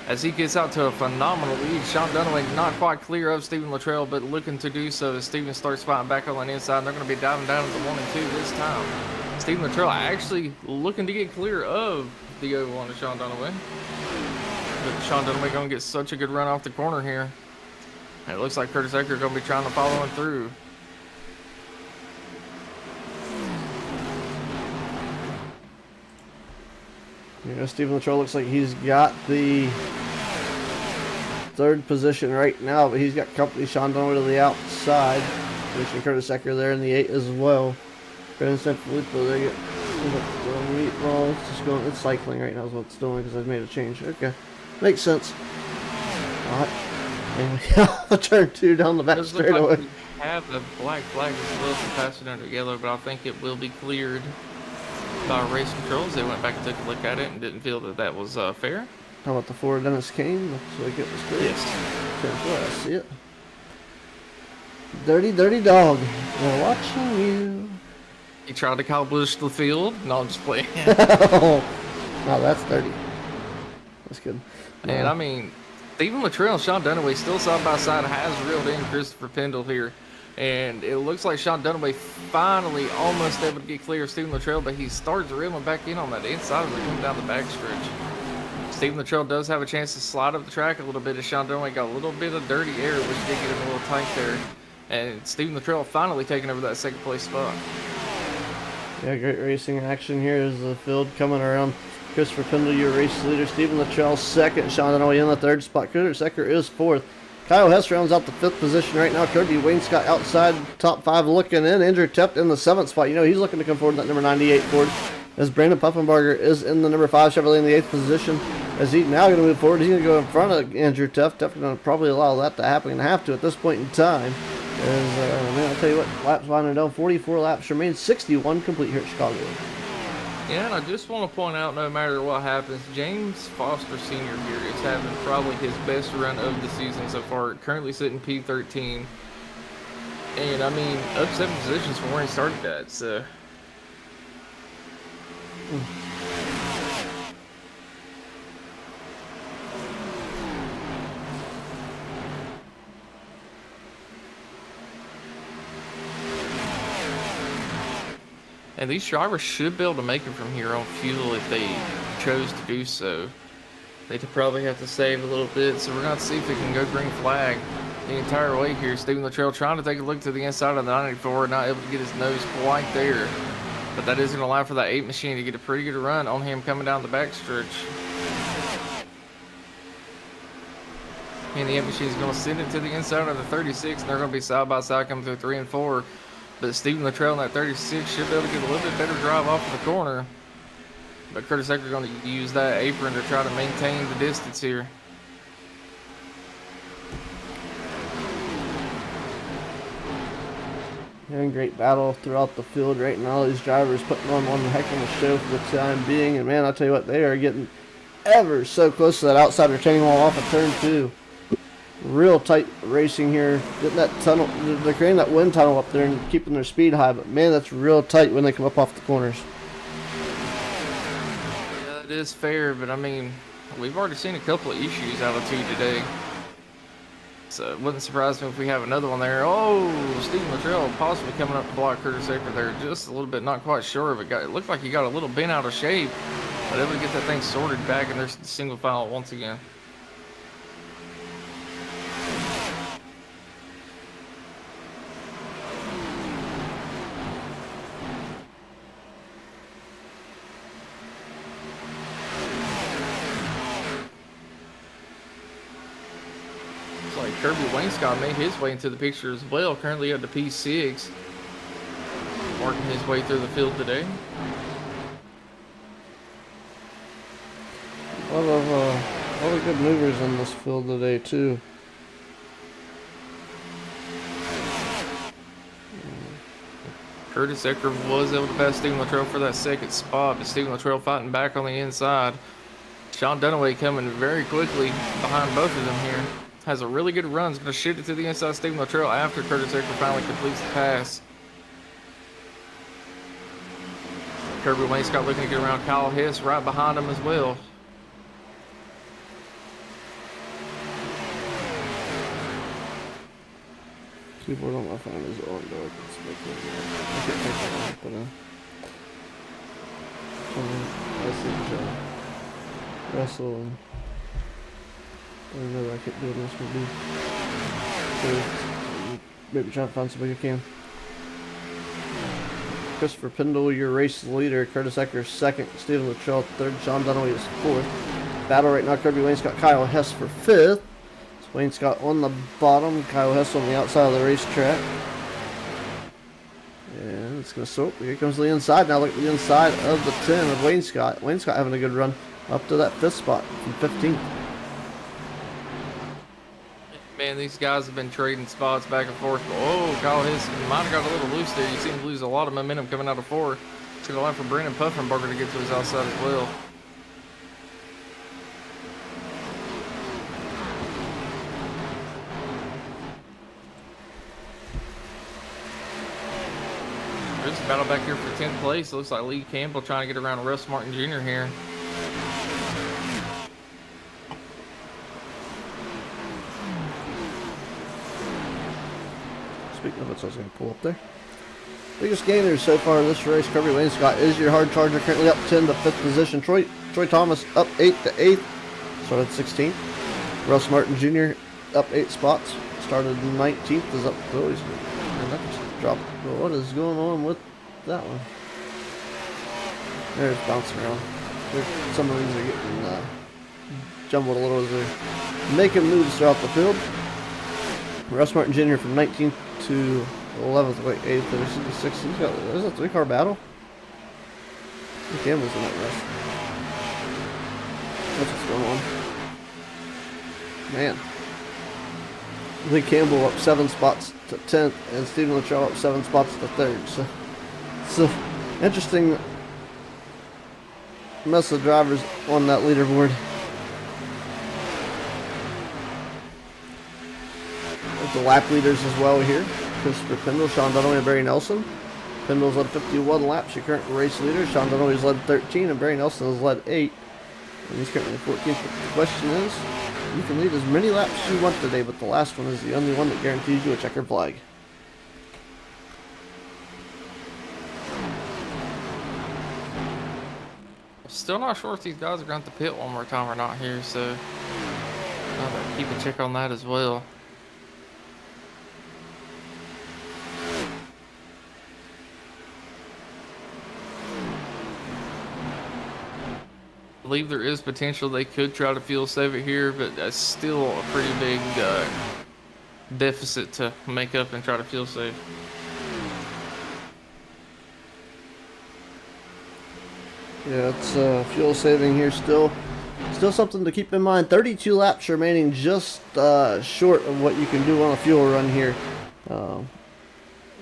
as he gets out to a phenomenal lead. Sean Dunaway not quite clear of Stephen Luttrell, but looking to do so as Stephen starts fighting back on the inside. And they're going to be diving down to 1 and 2 this time. Stephen Luttrell actually looking to get clear of the 0-1 to Sean Dunaway. But Sean Dunaway going to get such a good run off the corner here. And it looks like Curtis Ecker going to be trying to follow him through. You know, Stephen Luttrell looks like he's got the third position right now, but he's got company Sean Dunaway to the outside. Pushing Curtis Ecker there in the 8 as well. Brandon San Filippo, they get well, it's just going, it's cycling right now is what it's doing because I've made a change. Okay, makes sense. Alright, and we have a turn 2 down the back Does look like straightaway. have the black flag as well for passing under yellow, but I think it will be cleared by race controls. They went back and took a look at it and didn't feel that that was fair. How about the Ford Dennis Kane? Looks like it was good. Yes. 10-4, I see it. Dirty, dirty dog. We're watching you. He tried to Kyle Busch the field. No, I'm just playing. Oh, that's dirty. That's good. And I mean, Stephen Luttrell and Sean Dunaway still side by side has reeled in Christopher Pendle here. And it looks like Sean Dunaway finally almost able to get clear of Stephen Luttrell, but he starts reeling back in on that inside as they come down the backstretch. Stephen Luttrell does have a chance to slide up the track a little bit as Sean Dunaway got a little bit of dirty air, which did get him a little tight there. And Stephen Luttrell finally taking over that second place spot. Yeah, great racing action here as the field coming around. Christopher Pendle, your race leader. Stephen Luttrell second. Sean Dunaway in the third spot. Curtis Ecker is fourth. Kyle Hess rounds out the fifth position right now. Kirby Wainscott outside top five looking in. Andrew Teft in the seventh spot. You know, he's looking to come forward in that number 98 Ford. As Brandon Puffenbarger is in the number 5 Chevrolet in the 8th position. As he's now going to move forward, he's going to go in front of Andrew Teft. Teft going to probably allow that to happen and have to at this point in time. As, man, I'll tell you what, laps winding down, 44 laps remain, 61 complete here at Chicago. Yeah, and I just want to point out, no matter what happens, James Foster Sr. here is having probably his best run of the season so far, currently sitting P13. And, I mean, up 7 positions from where he started at, so... And these drivers should be able to make it from here on fuel if they chose to do so. They'd probably have to save a little bit, so we're going to see if they can go green flag the entire way here. Stephen Luttrell trying to take a look to the inside of the 94, not able to get his nose quite there. But that is going to allow for that 8 machine to get a pretty good run on him coming down the backstretch. And the 8 machine is going to send it to the inside of the 36, and they're going to be side by side coming through 3 and 4. But Stephen Luttrell in that 36 should be able to get a little bit better drive off of the corner. But Curtis Ecker going to use that apron to try to maintain the distance here. Having great battle throughout the field right now. These drivers putting on one heck of a show for the time being. And man, I'll tell you what, they are getting ever so close to that outside retaining wall off of turn 2. Real tight racing here. Getting that tunnel, they're creating that wind tunnel up there and keeping their speed high. But man, that's real tight when they come up off the corners. Yeah, that is fair, but I mean, we've already seen a couple of issues out of 2 today. So it wouldn't surprise me if we have another one there. Oh, Stephen Luttrell possibly coming up to block Curtis Ecker there just a little bit, not quite sure of it. It looked like he got a little bent out of shape, but able to get that thing sorted back, and there's the single file once again. Kirby Wainscott made his way into the picture as well, currently at the P6, working his way through the field today. A lot of good movers in this field today too. Curtis Ecker was able to pass Stephen Luttrell for that second spot, but Stephen Luttrell fighting back on the inside. Sean Dunaway coming very quickly behind both of them here. Has a really good run. Is going to shoot it to the inside of Stephen Luttrell after Curtis Ecker finally completes the pass. Kirby Wainscott looking to get around Kyle Hess right behind him as well. Keyboard on my phone is on, though. I can't take that off, but Russell and I don't know what I kept doing this would be. So maybe try to find somebody who can. Christopher Pendle, your race leader. Curtis Ecker second. Stephen Luttrell third. Sean Dunaway is fourth. Battle right now. Kirby Wainscott, Kyle Hess for fifth. It's Wainscott on the bottom. Kyle Hess on the outside of the racetrack. And it's going to sort. Here comes the inside. Now look at the inside of the 10 of Wainscott. Wainscott having a good run up to that 5th spot from 15th. Man, man, these guys have been trading spots back and forth. Oh, Kyle His might have got a little loose there. You seem to lose a lot of momentum coming out of 4. It's going to allow for Brandon Puffenberger to get to his outside as well. There's a battle back here for 10th place. It looks like Lee Campbell trying to get around Russ Martin Jr. here. Speaking of which, I was going to pull up there. Biggest gainers so far in this race, Kirby Wayne Scott is your hard charger, currently up 10 to 5th position. Troy Thomas up 8 to 8th, started 16th. Russ Martin Jr. up 8 spots, started 19th, is up. Oh, he's dropped. Well, what is going on with that one? There's bouncing around. Some of these are getting jumbled a little as they're making moves throughout the field. Russ Martin Jr. from 19th to 11th, wait, 8th, and 6th. He's got, is that a 3-car battle? Lee Campbell's in that rush. That's what's going on. Man. Lee Campbell up 7 spots to 10th, and Stephen Luttrell up 7 spots to 3rd. So interesting mess of drivers on that leaderboard. The lap leaders as well here. Christopher Pendle, Sean Dunaway, and Barry Nelson. Pendle's led 51 laps, your current race leader. Sean Dunaway's led 13, and Barry Nelson has led 8. And he's currently 14th. But the question is, you can lead as many laps as you want today, but the last one is the only one that guarantees you a checkered flag. Still not sure if these guys are going to pit one more time or not here, so I'll keep a check on that as well. I believe there is potential they could try to fuel save it here, but that's still a pretty big deficit to make up and try to fuel save. Yeah, it's fuel saving here still. Still something to keep in mind. 32 laps remaining, just short of what you can do on a fuel run here.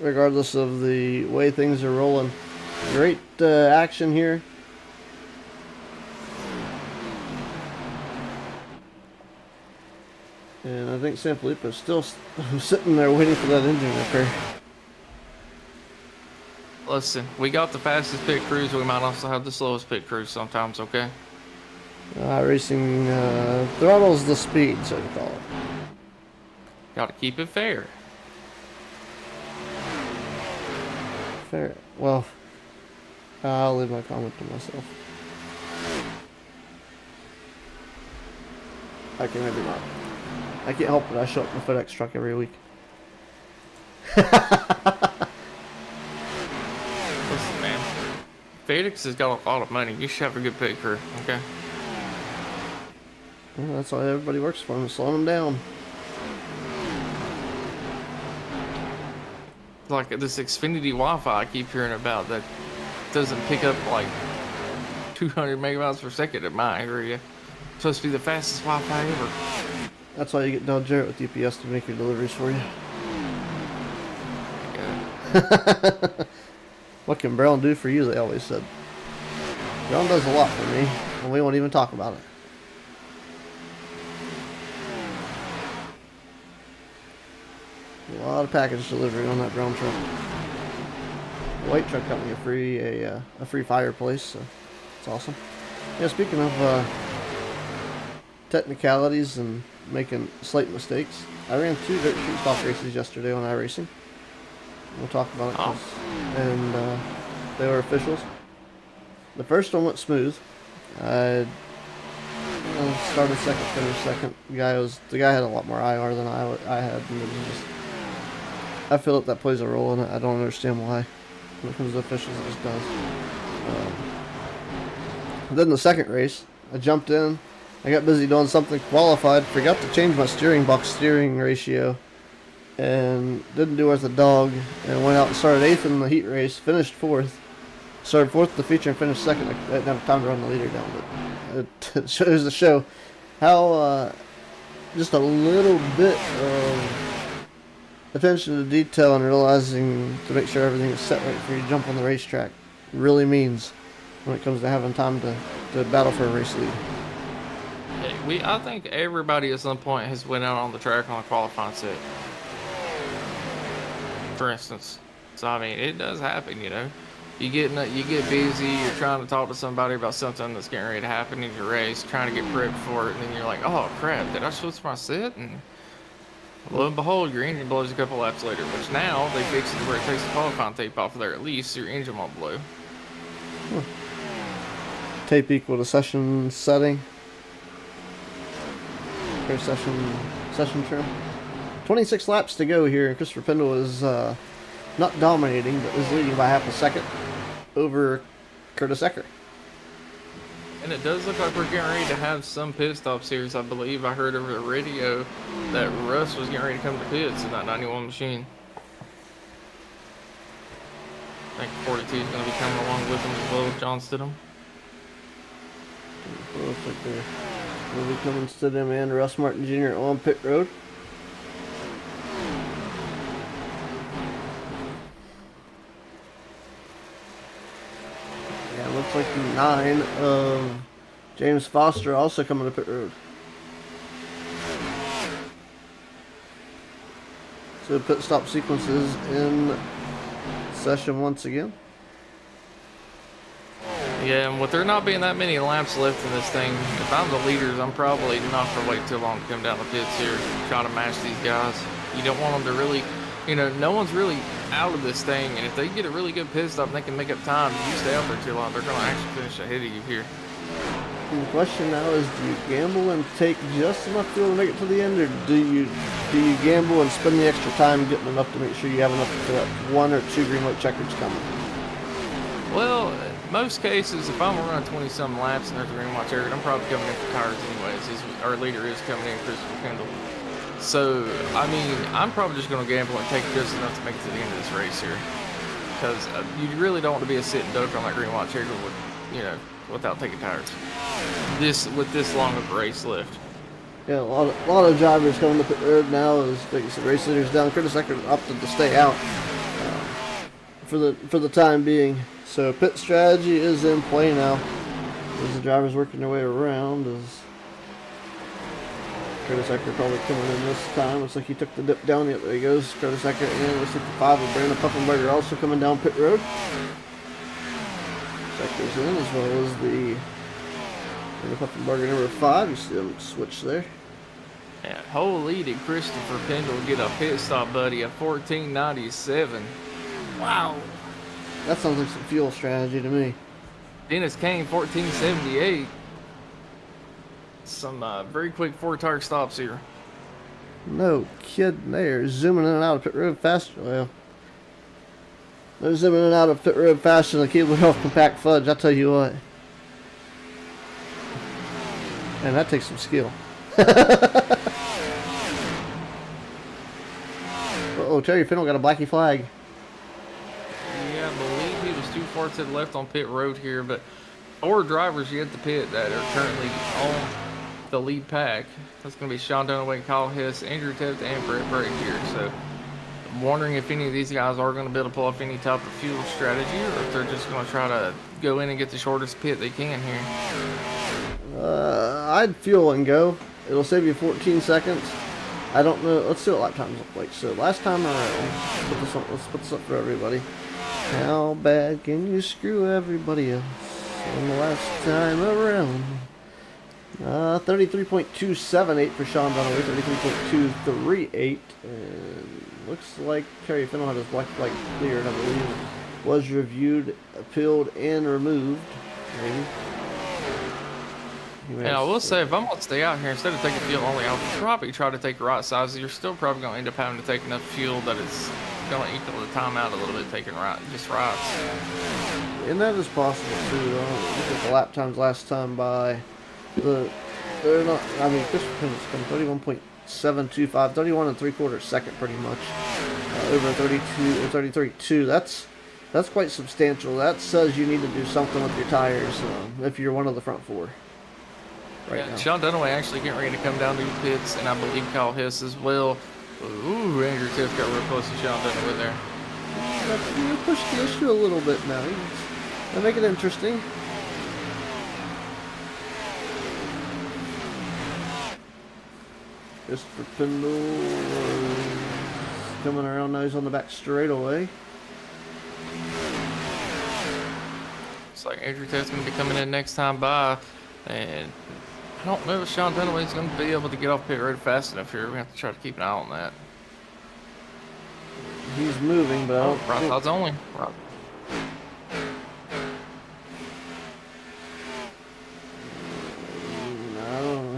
Regardless of the way things are rolling. Great action here. And I think San Felipe's still sitting there waiting for that engine repair. Listen, we got the fastest pit crews. We might also have the slowest pit crews sometimes, okay? Racing throttles the speed, so you call it. Gotta keep it fair. Fair. Well, I'll leave my comment to myself. Okay, maybe not. I can't help it. I show up in the FedEx truck every week. Listen, man. FedEx has got a lot of money. You should have a good pit crew, okay? Well, that's why everybody works for them, slowing them down. Like this Xfinity Wi-Fi I keep hearing about that doesn't pick up like 200 megabytes per second in my area. It's supposed to be the fastest Wi-Fi ever. That's why you get Don Jarrett with UPS to make your deliveries for you. Yeah. What can Brown do for you, they always said. Brown does a lot for me, and we won't even talk about it. A lot of package delivery on that brown truck. The white truck got me a free fireplace, so it's awesome. Yeah, speaking of technicalities and making slight mistakes, I ran 2 dirt street stock races yesterday on iRacing. We'll talk about it, and they were officials. The first one went smooth. I started second, finished second. The guy had a lot more IR than I had, and it was just, I feel like that plays a role in it. I don't understand why. When it comes to officials, it just does. Then the second race, I jumped in. I got busy doing something, qualified, forgot to change my steering box steering ratio, and didn't do worth a dog, and went out and started 8th in the heat race, finished 4th. Started 4th in the feature and finished 2nd. I didn't have time to run the leader down, but it shows the show how just a little bit of attention to detail and realizing to make sure everything is set right before you jump on the racetrack really means when it comes to having time to battle for a race lead. I think everybody at some point has went out on the track on a qualifying set, for instance. So I mean, it does happen, you know. You get busy. You're trying to talk to somebody about something that's getting ready to happen in your race, trying to get prepped for it, and then you're like, "Oh crap! Did I switch my set?" And lo and behold, your engine blows a couple laps later. Which now they fixed it where it takes the qualifying tape off of there at least, so your engine won't blow. Tape equal to session setting. Or session trim. 26 laps to go here. Christopher Pendle is not dominating, but is leading by half a second over Curtis Ecker. And it does look like we're getting ready to have some pit stops here. I believe I heard over the radio that Russ was getting ready to come to pits in that 91 machine. I think 42 is going to be coming along with him as well as John Stidham. Looks like they're going to be coming Stidham and Russ Martin Jr. on pit road. Yeah, looks like the 9 of James Foster also coming to pit road. So pit stop sequences in session once again. Yeah, and with there not being that many laps left in this thing, if I'm the leaders, I'm probably not going to wait too long to come down the pits here, try to match these guys. You don't want them to really, you know, no one's really out of this thing, and if they get a really good pit stop and they can make up time, if you stay out there too long, they're going to actually finish ahead of you here. And the question now is, do you gamble and take just enough fuel to make it to the end, or do you gamble and spend the extra time getting enough to make sure you have enough for that 1 or 2 Green-White-Checkers coming? Well, most cases, if I'm running 20-some laps and there's a Green-White-Checkered, I'm probably coming in for tires anyways. Our leader is coming in, Christopher Pendle. So, I mean, I'm probably just going to gamble and take just enough to make it to the end of this race here. Because you really don't want to be a sitting duck on that Green-White-Checkered with, you know, without taking tires. With this long of a race left. Yeah, a lot of drivers coming to pit road now as like you said, race leaders down. Curtis Ecker opted to stay out for the time being. So pit strategy is in play now as the drivers working their way around. As Curtis Ecker probably coming in this time. Looks like he took the dip down. Yep, there he goes. Curtis Ecker and looks like the 5 of Brandon Puffenberger also coming down pit road. Ecker's in as well as the Puffenberger number 5. You see them switch there. And holy, did Christopher Pendle get a pit stop, buddy, a 14.97. Wow. That sounds like some fuel strategy to me. Dennis Kane, 14.78. Some very quick 4-tire stops here. No kidding. They're zooming in and out of pit road faster. Well, they're zooming in and out of pit road faster than the Keebler off compact fudge. I'll tell you what. And that takes some skill. Uh-oh, Terry Fennell got a blackie flag. Yeah, I believe he was too far to the left on pit road here, but 4 drivers yet at the pit that are currently on the lead pack. That's going to be Sean Dunaway, Kyle Hess, Andrew Teft, and Brett Brake here. So I'm wondering if any of these guys are going to be able to pull off any type of fuel strategy, or if they're just going to try to go in and get the shortest pit they can here. I'd fuel and go. It'll save you 14 seconds. I don't know. Let's see what lap times look like. So last time around, let's put this up for everybody. How bad can you screw everybody else? On the last time around, 33.278 for Sean Dunaway, 33.238, and looks like Terry Fennell had his black flag cleared. I believe was reviewed, appealed, and removed. Maybe. And I will say, if I'm going to stay out here, instead of taking fuel only, I'll probably try to take right sides. You're still probably going to end up having to take enough fuel that it's going to equal the time out a little bit, taking just rights. And that is possible too. Look at the lap times last time by they're not. I mean, Christopher Pendle's come 31.725, 31 3/4 second, pretty much over 32 or 33.2. That's quite substantial. That says you need to do something with your tires if you're one of the front 4. right now. Sean Dunaway actually getting ready to come down to the pits, and I believe Kyle Hess as well. Ooh, Andrew Tiff got real close to Sean Dunaway there. You push the issue a little bit now. They make it interesting. Christopher Pendle coming around now. He's on the back straightaway. Looks like Andrew Tiff's going to be coming in next time by, and I don't know if Sean Dunaway's going to be able to get off pit road fast enough here. We have to try to keep an eye on that. He's moving, but Right sides only. Right.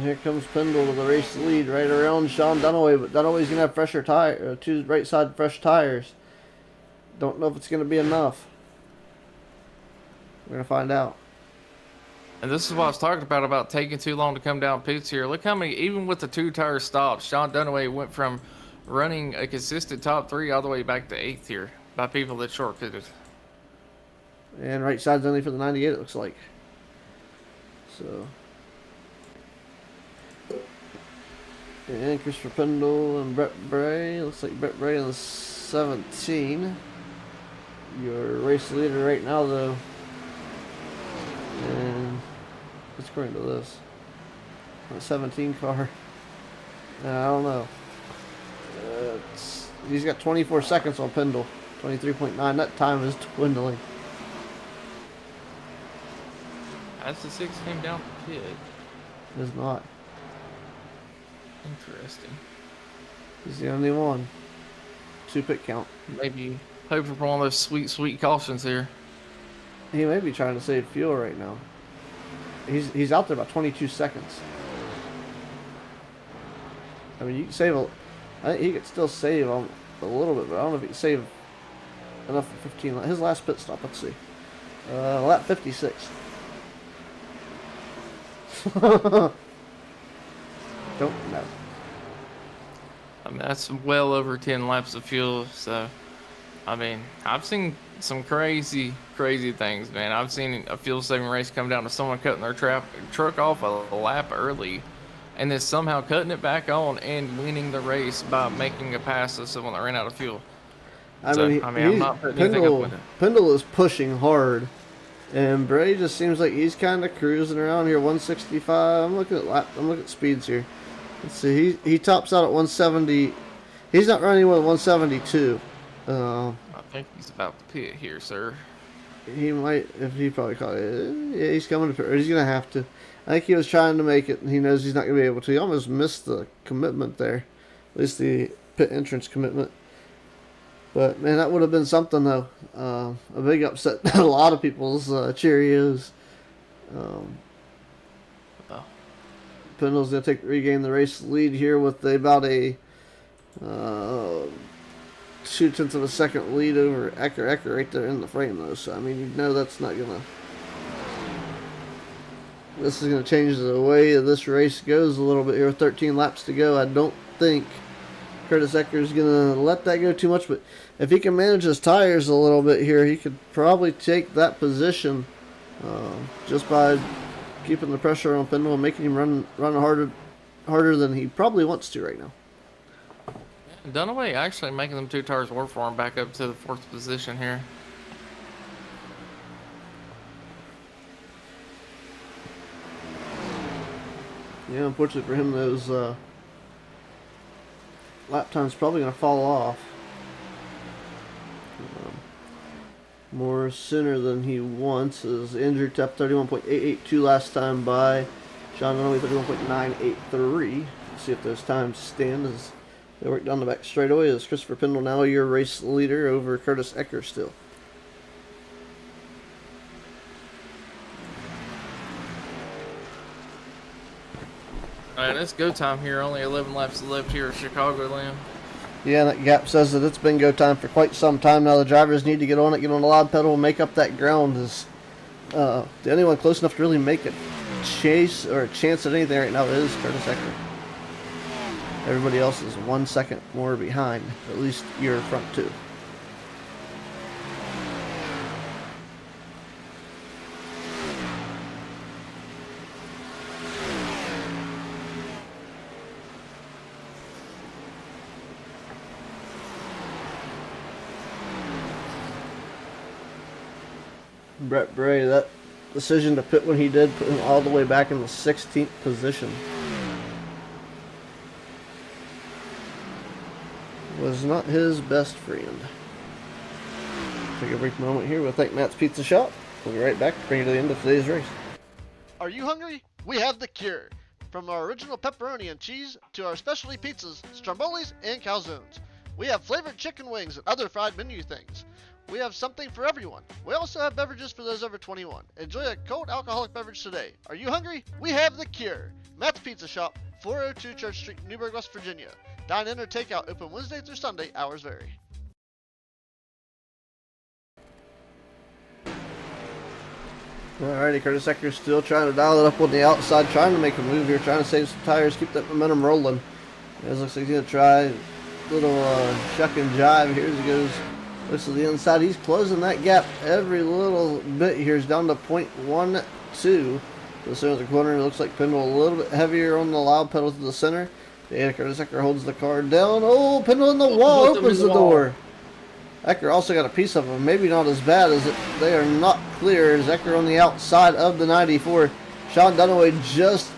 Here comes Pendle to the race lead right around Sean Dunaway, but Dunaway's gonna have fresher tire, two right side fresh tires. Don't know if it's gonna be enough. We're gonna find out. And this is what I was talking about taking too long to come down pits here. Look how many, even with the 2-tire stops, Sean Dunaway went from running a consistent top 3 all the way back to 8th here by people that shortcutted. And right side's only for the 98, it looks like. So. And Christopher Pendle and Brett Bray. Looks like Brett Bray in the 17. Your race leader right now, though. And according to this, a 17 car. I don't know. He's got 24 seconds on Pendle. 23.9. That time is dwindling. As the 6 came down the pit. It is not. Interesting. He's the only one. 2 pit count. Maybe hoping for one of those sweet cautions here. He may be trying to save fuel right now. He's out there about 22 seconds. I mean, you can save I think he could still save a little bit, but I don't know if he can save enough for 15. His last pit stop, let's see. Lap 56. Don't know. I mean, that's well over 10 laps of fuel. So, I mean, I've seen some crazy things, man. I've seen a fuel saving race come down to someone cutting their truck off a lap early and then somehow cutting it back on and winning the race by making a pass to someone that ran out of fuel. I mean, I'm not putting anything up with it. Pendle is pushing hard, and Bray just seems like he's kind of cruising around here. 165. I'm looking at speeds here. Let's see. He tops out at 170. He's not running with 172. I think he's about to pit here, sir. He might, if he probably caught it. Yeah, he's coming to pit. He's gonna have to. I think he was trying to make it, and he knows he's not gonna be able to. He almost missed the commitment there, at least the pit entrance commitment. But man, that would have been something though. A big upset. A lot of people's Cheerios. Pendle's gonna regain the race lead here with about a 0.2 of a second lead over Ecker. Ecker right there in the frame though. So I mean, you know that's not gonna. This is gonna change the way this race goes a little bit here with 13 laps to go. I don't think Curtis Ecker's gonna let that go too much, but if he can manage his tires a little bit here, he could probably take that position just by keeping the pressure on Pendle and making him run harder than he probably wants to right now. Dunaway actually making them 2 tires work for him back up to the 4th position here. Yeah, unfortunately for him, those lap time's probably going to fall off more sooner than he wants. His injured top 31.882 last time by. Sean Dunaway 31.983. Let's see if those times stand as they work down the back straightaway. As Christopher Pendle now your race leader over Curtis Ecker still. Alright, it's go time here. Only 11 laps left here at Chicagoland. Yeah, that gap says that it's been go time for quite some time now. The drivers need to get on the loud pedal and make up that ground. Is the only one close enough to really make a chase or a chance at anything right now is Curtis Ecker. Everybody else is 1 second more behind, at least your front 2. Brett Bray, that decision to pit when he did put him all the way back in the 16th position. Was not his best friend. Take a brief moment here. We'll thank Matt's Pizza Shop. We'll be right back to bring you to the end of today's race. Are you hungry? We have the cure. From our original pepperoni and cheese to our specialty pizzas, strombolis, and calzones. We have flavored chicken wings and other fried menu things. We have something for everyone. We also have beverages for those over 21. Enjoy a cold alcoholic beverage today. Are you hungry? We have the cure. Matt's Pizza Shop, 402 Church Street, Newburgh, West Virginia. Dine in or take out, open Wednesday through Sunday, hours vary. Alrighty, Curtis Ecker still trying to dial it up on the outside, trying to make a move here, trying to save some tires, keep that momentum rolling. It looks like he's going to try a little shuck and jive here as he goes. Looks to the inside. He's closing that gap every little bit here. He's down to 0.12. To the center of the corner. It looks like Pendle a little bit heavier on the loud pedal to the center. Curtis Ecker holds the car down. Oh, Pendle in the wall opens the door. Ecker also got a piece of them. Maybe not as bad as it. They are not clear. As Ecker on the outside of the 94. Sean Dunaway just,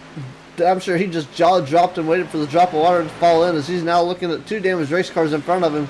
I'm sure he just jaw dropped and waited for the drop of water to fall in as he's now looking at two damaged race cars in front of him.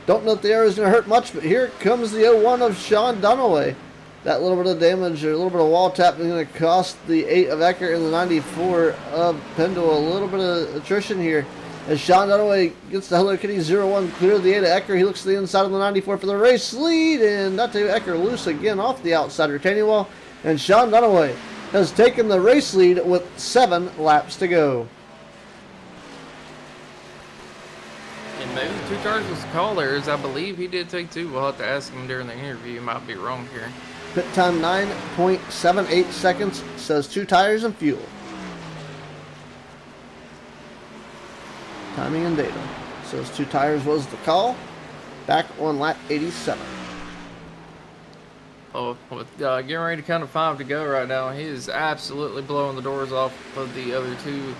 Don't know if the arrow is going to hurt much, but here comes the 01 of Sean Dunaway. That little bit of damage or a little bit of wall tap is going to cost the 8 of Ecker and the 94 of Pendle a little bit of attrition here. As Sean Dunaway gets the Hello Kitty 01 clear of the 8 of Ecker, he looks to the inside of the 94 for the race lead, and that takes Ecker loose again off the outside retaining wall. And Sean Dunaway has taken the race lead with 7 laps to go. And maybe 2 tires was the call there, as I believe he did take 2. We'll have to ask him during the interview. He might be wrong here. Pit time 9.78 seconds, says 2 tires and fuel. Timing and data says 2 tires was the call. Back on lap 87. Oh, with getting ready to count to 5 to go right now, he is absolutely blowing the doors off of the other 2.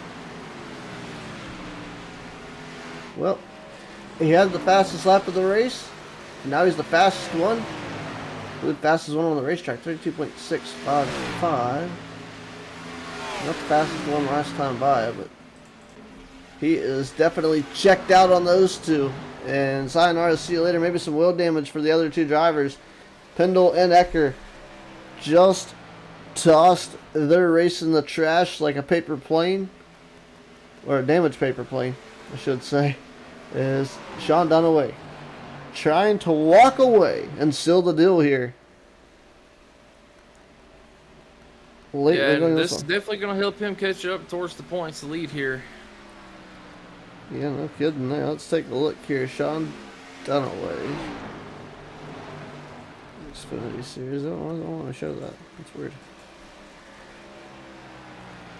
Well, he had the fastest lap of the race. Now he's the fastest one. The fastest one on the racetrack, 32.655. Not the fastest one last time by, but he is definitely checked out on those 2. And sayonara, see you later. Maybe some wheel damage for the other 2 drivers. Pendle and Ecker just tossed their race in the trash like a paper plane. Or a damaged paper plane, I should say. Is Sean Dunaway trying to walk away and seal the deal here. Yeah, this is definitely going to help him catch up towards the points to lead here. Yeah, no kidding there. Let's take a look here. Sean Dunaway. Xfinity Series. I don't want to show that. That's weird.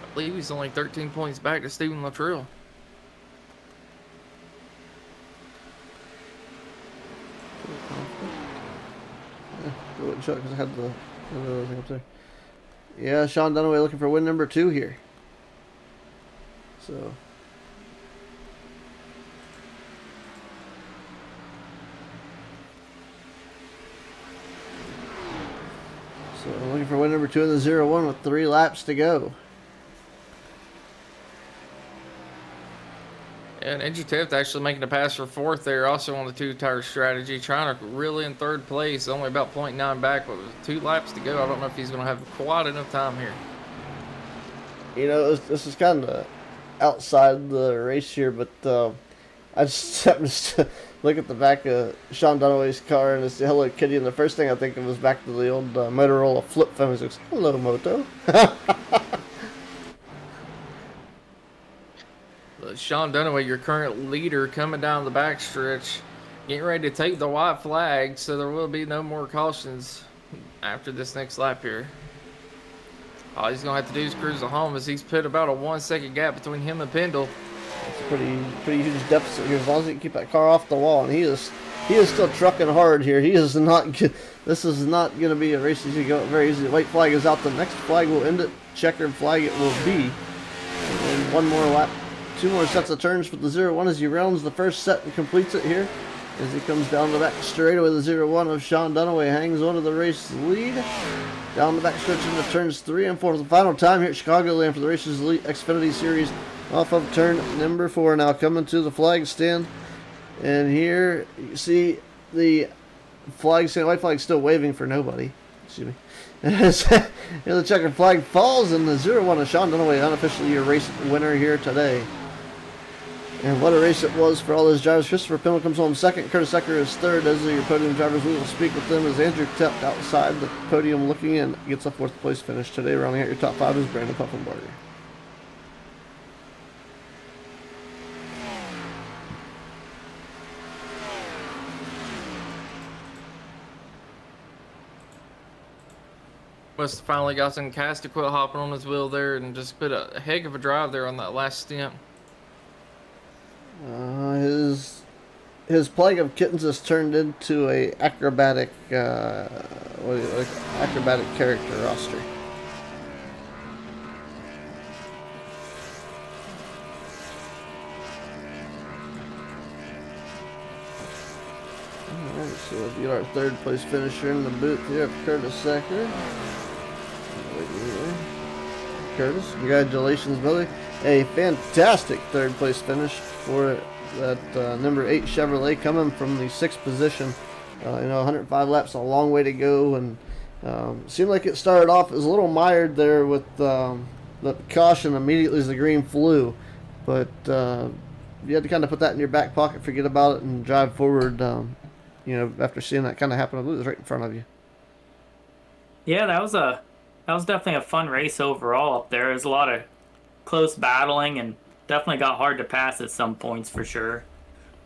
I believe he's only 13 points back to Stephen Luttrell. I wouldn't show it because I had the other thing up there. Yeah, Sean Dunaway looking for win number 2 here. So looking for win number 2 in the 0-1 with 3 laps to go. And Andrew Tift actually making a pass for 4th there, also on the 2-tire strategy, trying to really in 3rd place, only about 0.9 back, but with 2 laps to go. I don't know if he's going to have quite enough time here. You know, this is kind of outside the race here, but I just happened to look at the back of Sean Dunaway's car and it's the Hello Kitty, and the first thing I think of was back to the old Motorola flip phone. He goes, "Hello, Moto." Sean Dunaway, your current leader, coming down the backstretch, getting ready to take the white flag, so there will be no more cautions after this next lap here. All he's going to have to do is cruise home as he's put about a 1-second gap between him and Pendle. It's a pretty huge deficit here as long as he can keep that car off the wall, and he is still trucking hard here. He is not. This is not going to be a race that you go very easy. The white flag is out. The next flag will end it. Checkered flag it will be. And one more lap. 2 more sets of turns for the 0-1 as he rounds the first set and completes it here. as he comes down the back straightaway. The 0-1 of Sean Dunaway hangs on to the race lead. Down the back stretch into turns 3 and 4 for the final time here at Chicagoland for the Racers Elite Xfinity Series off of turn number 4. Now coming to the flag stand. And here you see the flag stand, white flag still waving for nobody. Excuse me. The checkered flag falls, and the 0-1 of Sean Dunaway unofficially your race winner here today. And what a race it was for all those drivers. Christopher Pennell comes home second. Curtis Ecker is third. Those are your podium drivers. We will speak with them as Andrew Tept outside the podium looking in gets a 4th place finish today. Rounding out your top 5 is Brandon Puffenbarger. Must have finally got some cast to quit hopping on his wheel there and just put a heck of a drive there on that last stint. His plague of kittens has turned into a acrobatic acrobatic character roster. Alright, so we'll get our 3rd place finisher in the booth here, Curtis Ecker. Curtis, congratulations, brother. A fantastic 3rd place finish for that number 8 Chevrolet coming from the 6th position. 105 laps, a long way to go, and seemed like it started off as a little mired there with the caution immediately as the green flew, but you had to kind of put that in your back pocket, forget about it, and drive forward. After seeing that kind of happen, I believe it was right in front of you. Yeah, that was definitely a fun race overall up there. There's a lot of close battling and definitely got hard to pass at some points for sure.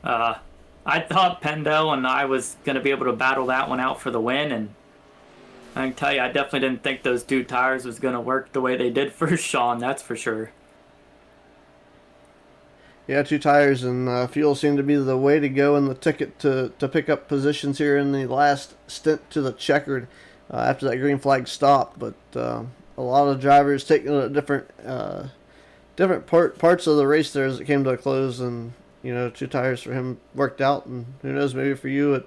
I thought Pendel and I was going to be able to battle that one out for the win, and I can tell you I definitely didn't think those 2 tires was going to work the way they did for Sean, that's for sure. Yeah, 2 tires and fuel seemed to be the way to go in the ticket to pick up positions here in the last stint to the checkered after that green flag stopped. But a lot of drivers taking different parts of the race there as it came to a close, and 2 tires for him worked out. And who knows, maybe for you,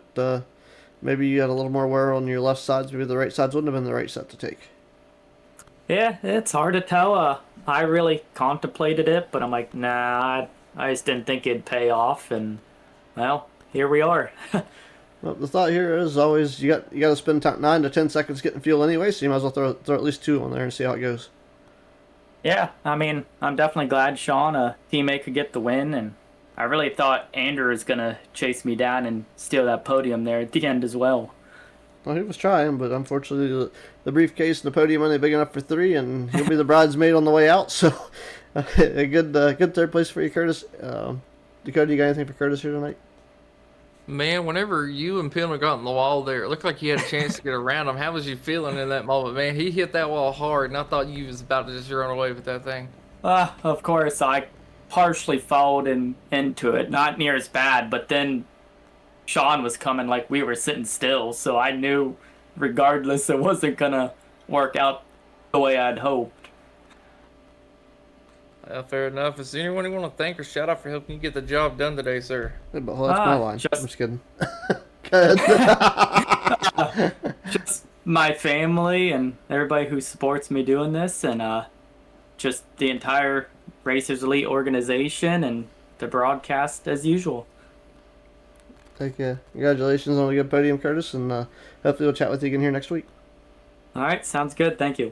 maybe you had a little more wear on your left sides. Maybe the right sides wouldn't have been the right set to take. Yeah, it's hard to tell. I really contemplated it, but I'm like, nah, I just didn't think it'd pay off, and well, here we are. Well, the thought here is always you got to spend 9 to 10 seconds getting fuel anyway, so you might as well throw at least 2 on there and see how it goes. Yeah, I mean, I'm definitely glad Sean, a teammate, could get the win, and I really thought Andrew was gonna chase me down and steal that podium there at the end as well. Well, he was trying, but unfortunately the briefcase and the podium only big enough for 3, and he'll be the bridesmaid on the way out. So a good 3rd place for you, Curtis. Dakota, you got anything for Curtis here tonight? Man, whenever you and Pillman got in the wall there, it looked like you had a chance to get around him. How was you feeling in that moment, man? He hit that wall hard, and I thought you was about to just run away with that thing. Of course, I partially followed into it. Not near as bad, but then Sean was coming like we were sitting still, so I knew regardless it wasn't going to work out the way I'd hoped. Fair enough. Is there anyone you want to thank or shout out for helping you get the job done today, sir? Hey, but that's my line. I'm just kidding. Go ahead. Just my family and everybody who supports me doing this, and just the entire Racers Elite organization and the broadcast as usual. Take care. Congratulations on a good podium, Curtis, and hopefully we'll chat with you again here next week. All right, sounds good. Thank you.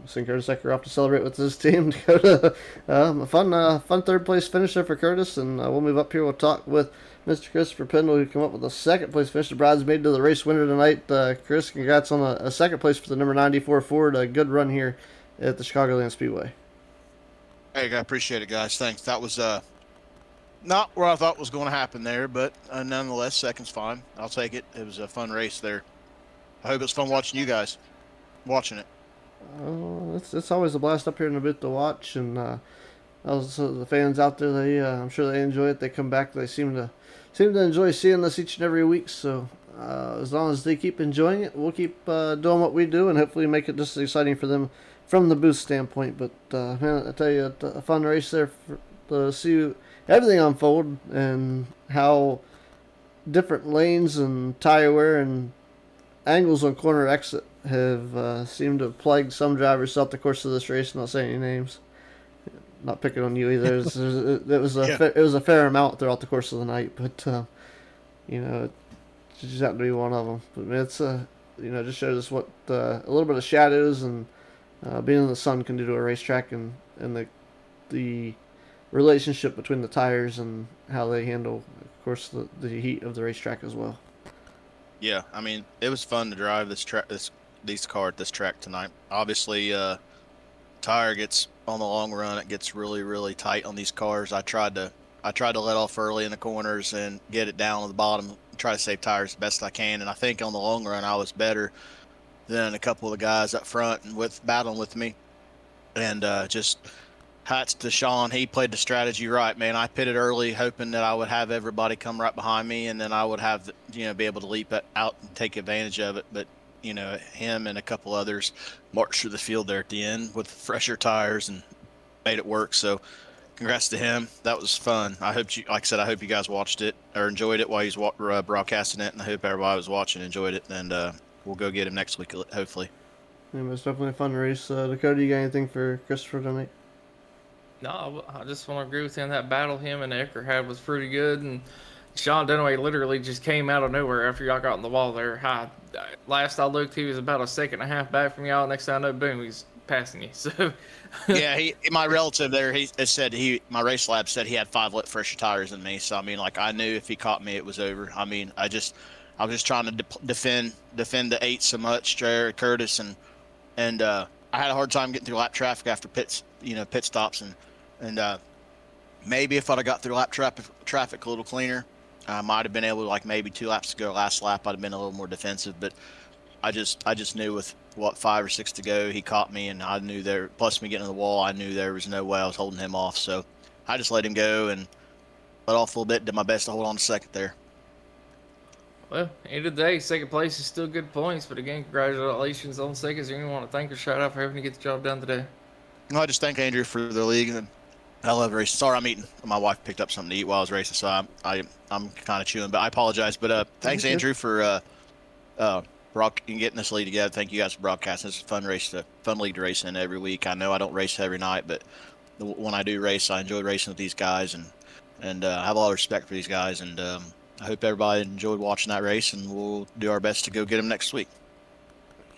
Send Curtis Ecker off to celebrate with his team to go to a fun 3rd place finish there for Curtis, and we'll move up here. We'll talk with Mr. Christopher Pendle, who came up with a 2nd place finish. The bridesmaid to the race winner tonight. Chris, congrats on a 2nd place for the number 94 Ford. A good run here at the Chicagoland Speedway. Hey, I appreciate it, guys. Thanks. That was not where I thought was going to happen there, but nonetheless, second's fine. I'll take it. It was a fun race there. I hope it's fun watching you guys watching it. It's always a blast up here in the booth to watch, and also the fans out there, I'm sure they enjoy it. They come back, they seem to enjoy seeing us each and every week. So as long as they keep enjoying it, we'll keep doing what we do, and hopefully make it just as exciting for them from the booth standpoint. But man, I tell you, a fun race there to see everything unfold and how different lanes and tire wear and angles on corner exit have seemed to have plagued some drivers throughout the course of this race. Not saying any names, not picking on you either. It was a fair amount throughout the course of the night, but it just happened to be one of them. But it's just shows us what a little bit of shadows and being in the sun can do to a racetrack, and the relationship between the tires and how they handle, of course, the heat of the racetrack as well. Yeah, I mean, it was fun to drive these cars at this track tonight. Obviously, tire gets on the long run, it gets really, really tight on these cars. I tried to let off early in the corners and get it down to the bottom, try to save tires the best I can. And I think on the long run, I was better than a couple of the guys up front and battling with me. And just hats to Sean. He played the strategy right, man. I pitted early, hoping that I would have everybody come right behind me, and then I would have, be able to leap out and take advantage of it. But, him and a couple others marched through the field there at the end with fresher tires and made it work. So congrats to him. That was fun. I hope I hope you guys watched it or enjoyed it while he was broadcasting it, and I hope everybody was watching enjoyed it. And we'll go get him next week, hopefully. Yeah, it was definitely a fun race. Dakota, you got anything for Christopher tonight? No, I just want to agree with him. That battle him and Ecker had was pretty good, and Sean Dunaway literally just came out of nowhere after y'all got on the wall there. Last I looked, he was about a second and a half back from y'all. Next time I know, boom, he's passing you. So yeah, my relative there, my race lab said he had 5 lit fresher tires than me. So I mean, I knew if he caught me, it was over. I mean, I was just trying to defend the 8 so much, Jared, Curtis, and I had a hard time getting through lap traffic after pit stops, and maybe if I'd have got through lap traffic a little cleaner, I might have been able to, maybe 2 laps to go last lap, I'd have been a little more defensive. But I just knew with 5 or 6 to go, he caught me, and I knew plus me getting on the wall, I knew there was no way I was holding him off. So I just let him go and let off a little bit, did my best to hold on to second there. Well, end of the day, second place is still good points, but again, congratulations on second. Is there anyone want to thank or shout out for having to get the job done today? No, I just thank Andrew for the league, and I love racing. Sorry, I'm eating. My wife picked up something to eat while I was racing, so I'm kind of chewing, but I apologize. But thanks, Andrew, for getting this league together. Thank you guys for broadcasting. It's a fun league to race in every week. I know I don't race every night, but when I do race, I enjoy racing with these guys, and I have a lot of respect for these guys, and I hope everybody enjoyed watching that race, and we'll do our best to go get them next week.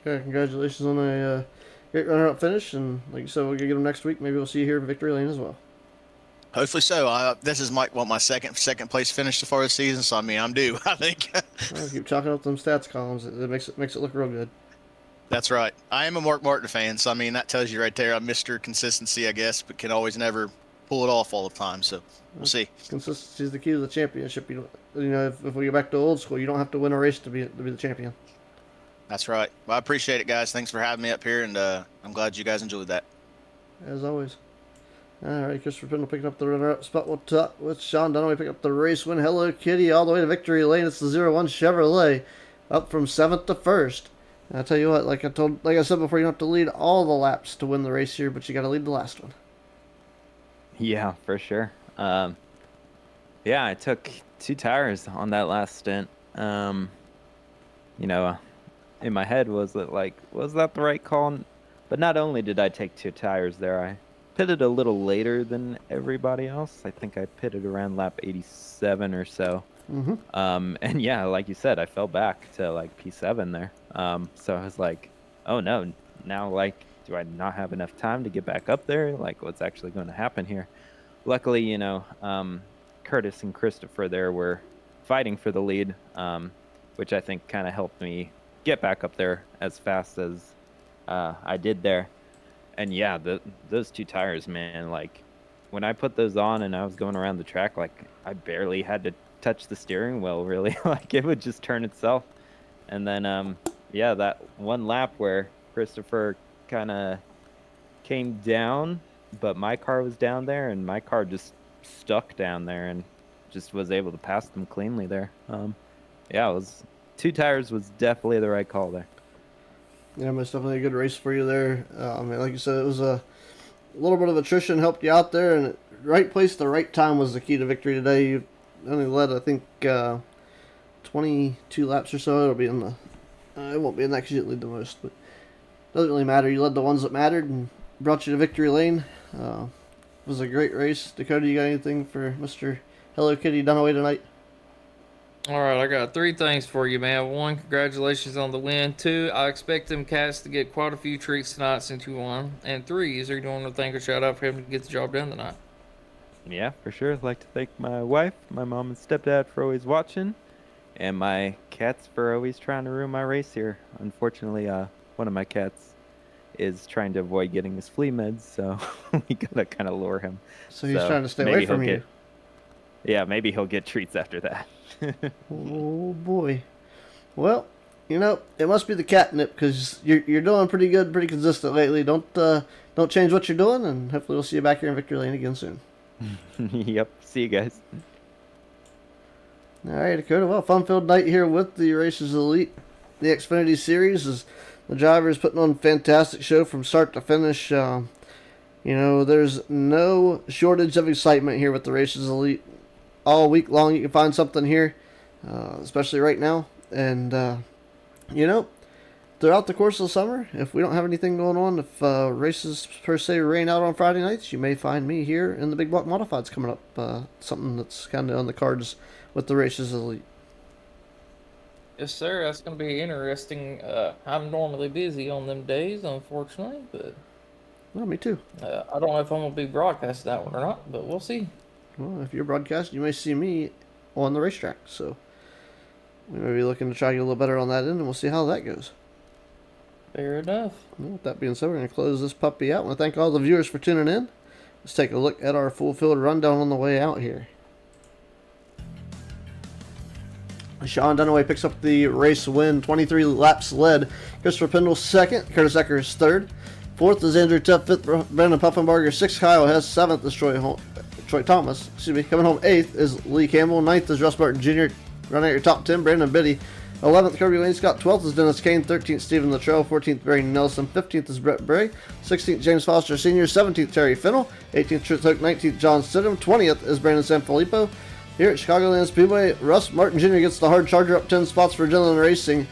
Okay, congratulations on a great runner-up finish, and like you said, we'll get them next week. Maybe we'll see you here in Victory Lane as well. Hopefully so. This is my second place finish so far this season, so I mean I'm due. I think. Well, keep chalking up them stats columns. It makes it look real good. That's right. I am a Mark Martin fan, so I mean that tells you right there. I'm Mr. Consistency, I guess, but can always never pull it off all the time. So we'll see. Consistency is the key to the championship. If we go back to old school, you don't have to win a race to be the champion. That's right. Well, I appreciate it, guys. Thanks for having me up here, and I'm glad you guys enjoyed that. As always. All right, Christopher Pindle picking up the runner-up spot with Sean Dunaway picking up the race win. Hello Kitty all the way to Victory Lane. It's the 0-1 Chevrolet up from 7th to 1st. And I tell you what, like I said before, you don't have to lead all the laps to win the race here, but you got to lead the last one. Yeah, for sure. Yeah, I took 2 tires on that last stint. In my head was that the right call? But not only did I take 2 tires there, I pitted a little later than everybody else. I think I pitted around lap 87 or so. Mm-hmm. And yeah, like you said, I fell back to P7 there. So I was like, oh no, now do I not have enough time to get back up there? What's actually going to happen here? Luckily, Curtis and Christopher there were fighting for the lead, which I think kind of helped me get back up there as fast as I did there. And yeah, those 2 tires, man, when I put those on and I was going around the track, I barely had to touch the steering wheel, really. It would just turn itself. And then, yeah, that one lap where Christopher kind of came down, but my car was down there, and my car just stuck down there and just was able to pass them cleanly there. Yeah, 2 tires was definitely the right call there. Yeah, most definitely a good race for you there. Like you said, it was a little bit of attrition helped you out there, and right place, the right time was the key to victory today. You only led, I think, 22 laps or so. It'll be in the. It won't be in that because you didn't lead the most, but doesn't really matter. You led the ones that mattered and brought you to victory lane. It was a great race. Dakota, you got anything for Mr. Hello Kitty Dunaway tonight? All right, I got 3 things for you, man. 1, congratulations on the win. 2, I expect them cats to get quite a few treats tonight since you won. And 3, is there you want to thank or shout out for him to get the job done tonight? Yeah, for sure. I'd like to thank my wife, my mom and stepdad for always watching, and my cats for always trying to ruin my race here. Unfortunately, one of my cats is trying to avoid getting his flea meds, so we gotta kind of lure him. So he's trying to stay away maybe from he'll you. Yeah, maybe he'll get treats after that. Oh boy. Well, you know, it must be the catnip because you're doing pretty good, pretty consistent lately. Don't change what you're doing, and hopefully we'll see you back here in victory lane again soon. Yep. See you guys. All right, Dakota. Well, fun-filled night here with the Racers Elite. The Xfinity Series is the drivers putting on a fantastic show from start to finish. You know, there's no shortage of excitement here with the Racers Elite. All week long, you can find something here, especially right now. And you know, throughout the course of the summer, if we don't have anything going on, if races per se rain out on Friday nights, you may find me here in the Big Block Modifieds coming up. Something that's kind of on the cards with the Racers Elite. Yes, sir. That's going to be interesting. I'm normally busy on them days, unfortunately, but Well, me too. I don't know if I'm going to be broadcasting that one or not, but we'll see. Well, if you're broadcast, you may see me on the racetrack. So we may be looking to try to get a little better on that end, and we'll see how that goes. Fair enough. Well, with that being said, we're going to close this puppy out. I want to thank all the viewers for tuning in. Let's take a look at our full field rundown on the way out here. Sean Dunaway picks up the race win, 23 laps led. Christopher Pendle second, Curtis Eckers third. Fourth is Andrew Tuff, fifth Brandon Puffenbarger, sixth Kyle Hess, seventh is Troy Thomas. Coming home eighth is Lee Campbell, ninth is Russ Martin Jr. Running at your top 10, Brandon Biddy. 11th, Kirby Lane Scott. 12th is Dennis Kane. 13th, Stephen Luttrell. 14th, Barry Nelson. 15th is Brett Bray. 16th, James Foster Sr. 17th, Terry Fennell. 18th, Truth Hook. 19th, John Stidham. 20th is Brandon Sanfilippo. Here at Chicagoland Speedway, Russ Martin Jr. gets the hard charger up 10 spots for Gentleman Racing.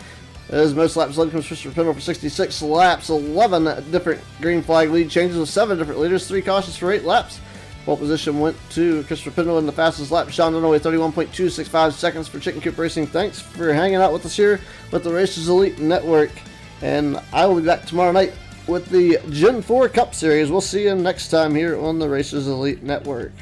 As most laps led comes Christopher Pendle for 66 laps. 11 different green flag lead changes with 7 different leaders. 3 cautions for 8 laps. Pole position went to Christopher Pendle in the fastest lap. Sean Dunaway 31.265 seconds for Chicken Coop Racing. Thanks for hanging out with us here with the Racers Elite Network. And I will be back tomorrow night with the Gen 4 Cup Series. We'll see you next time here on the Racers Elite Network.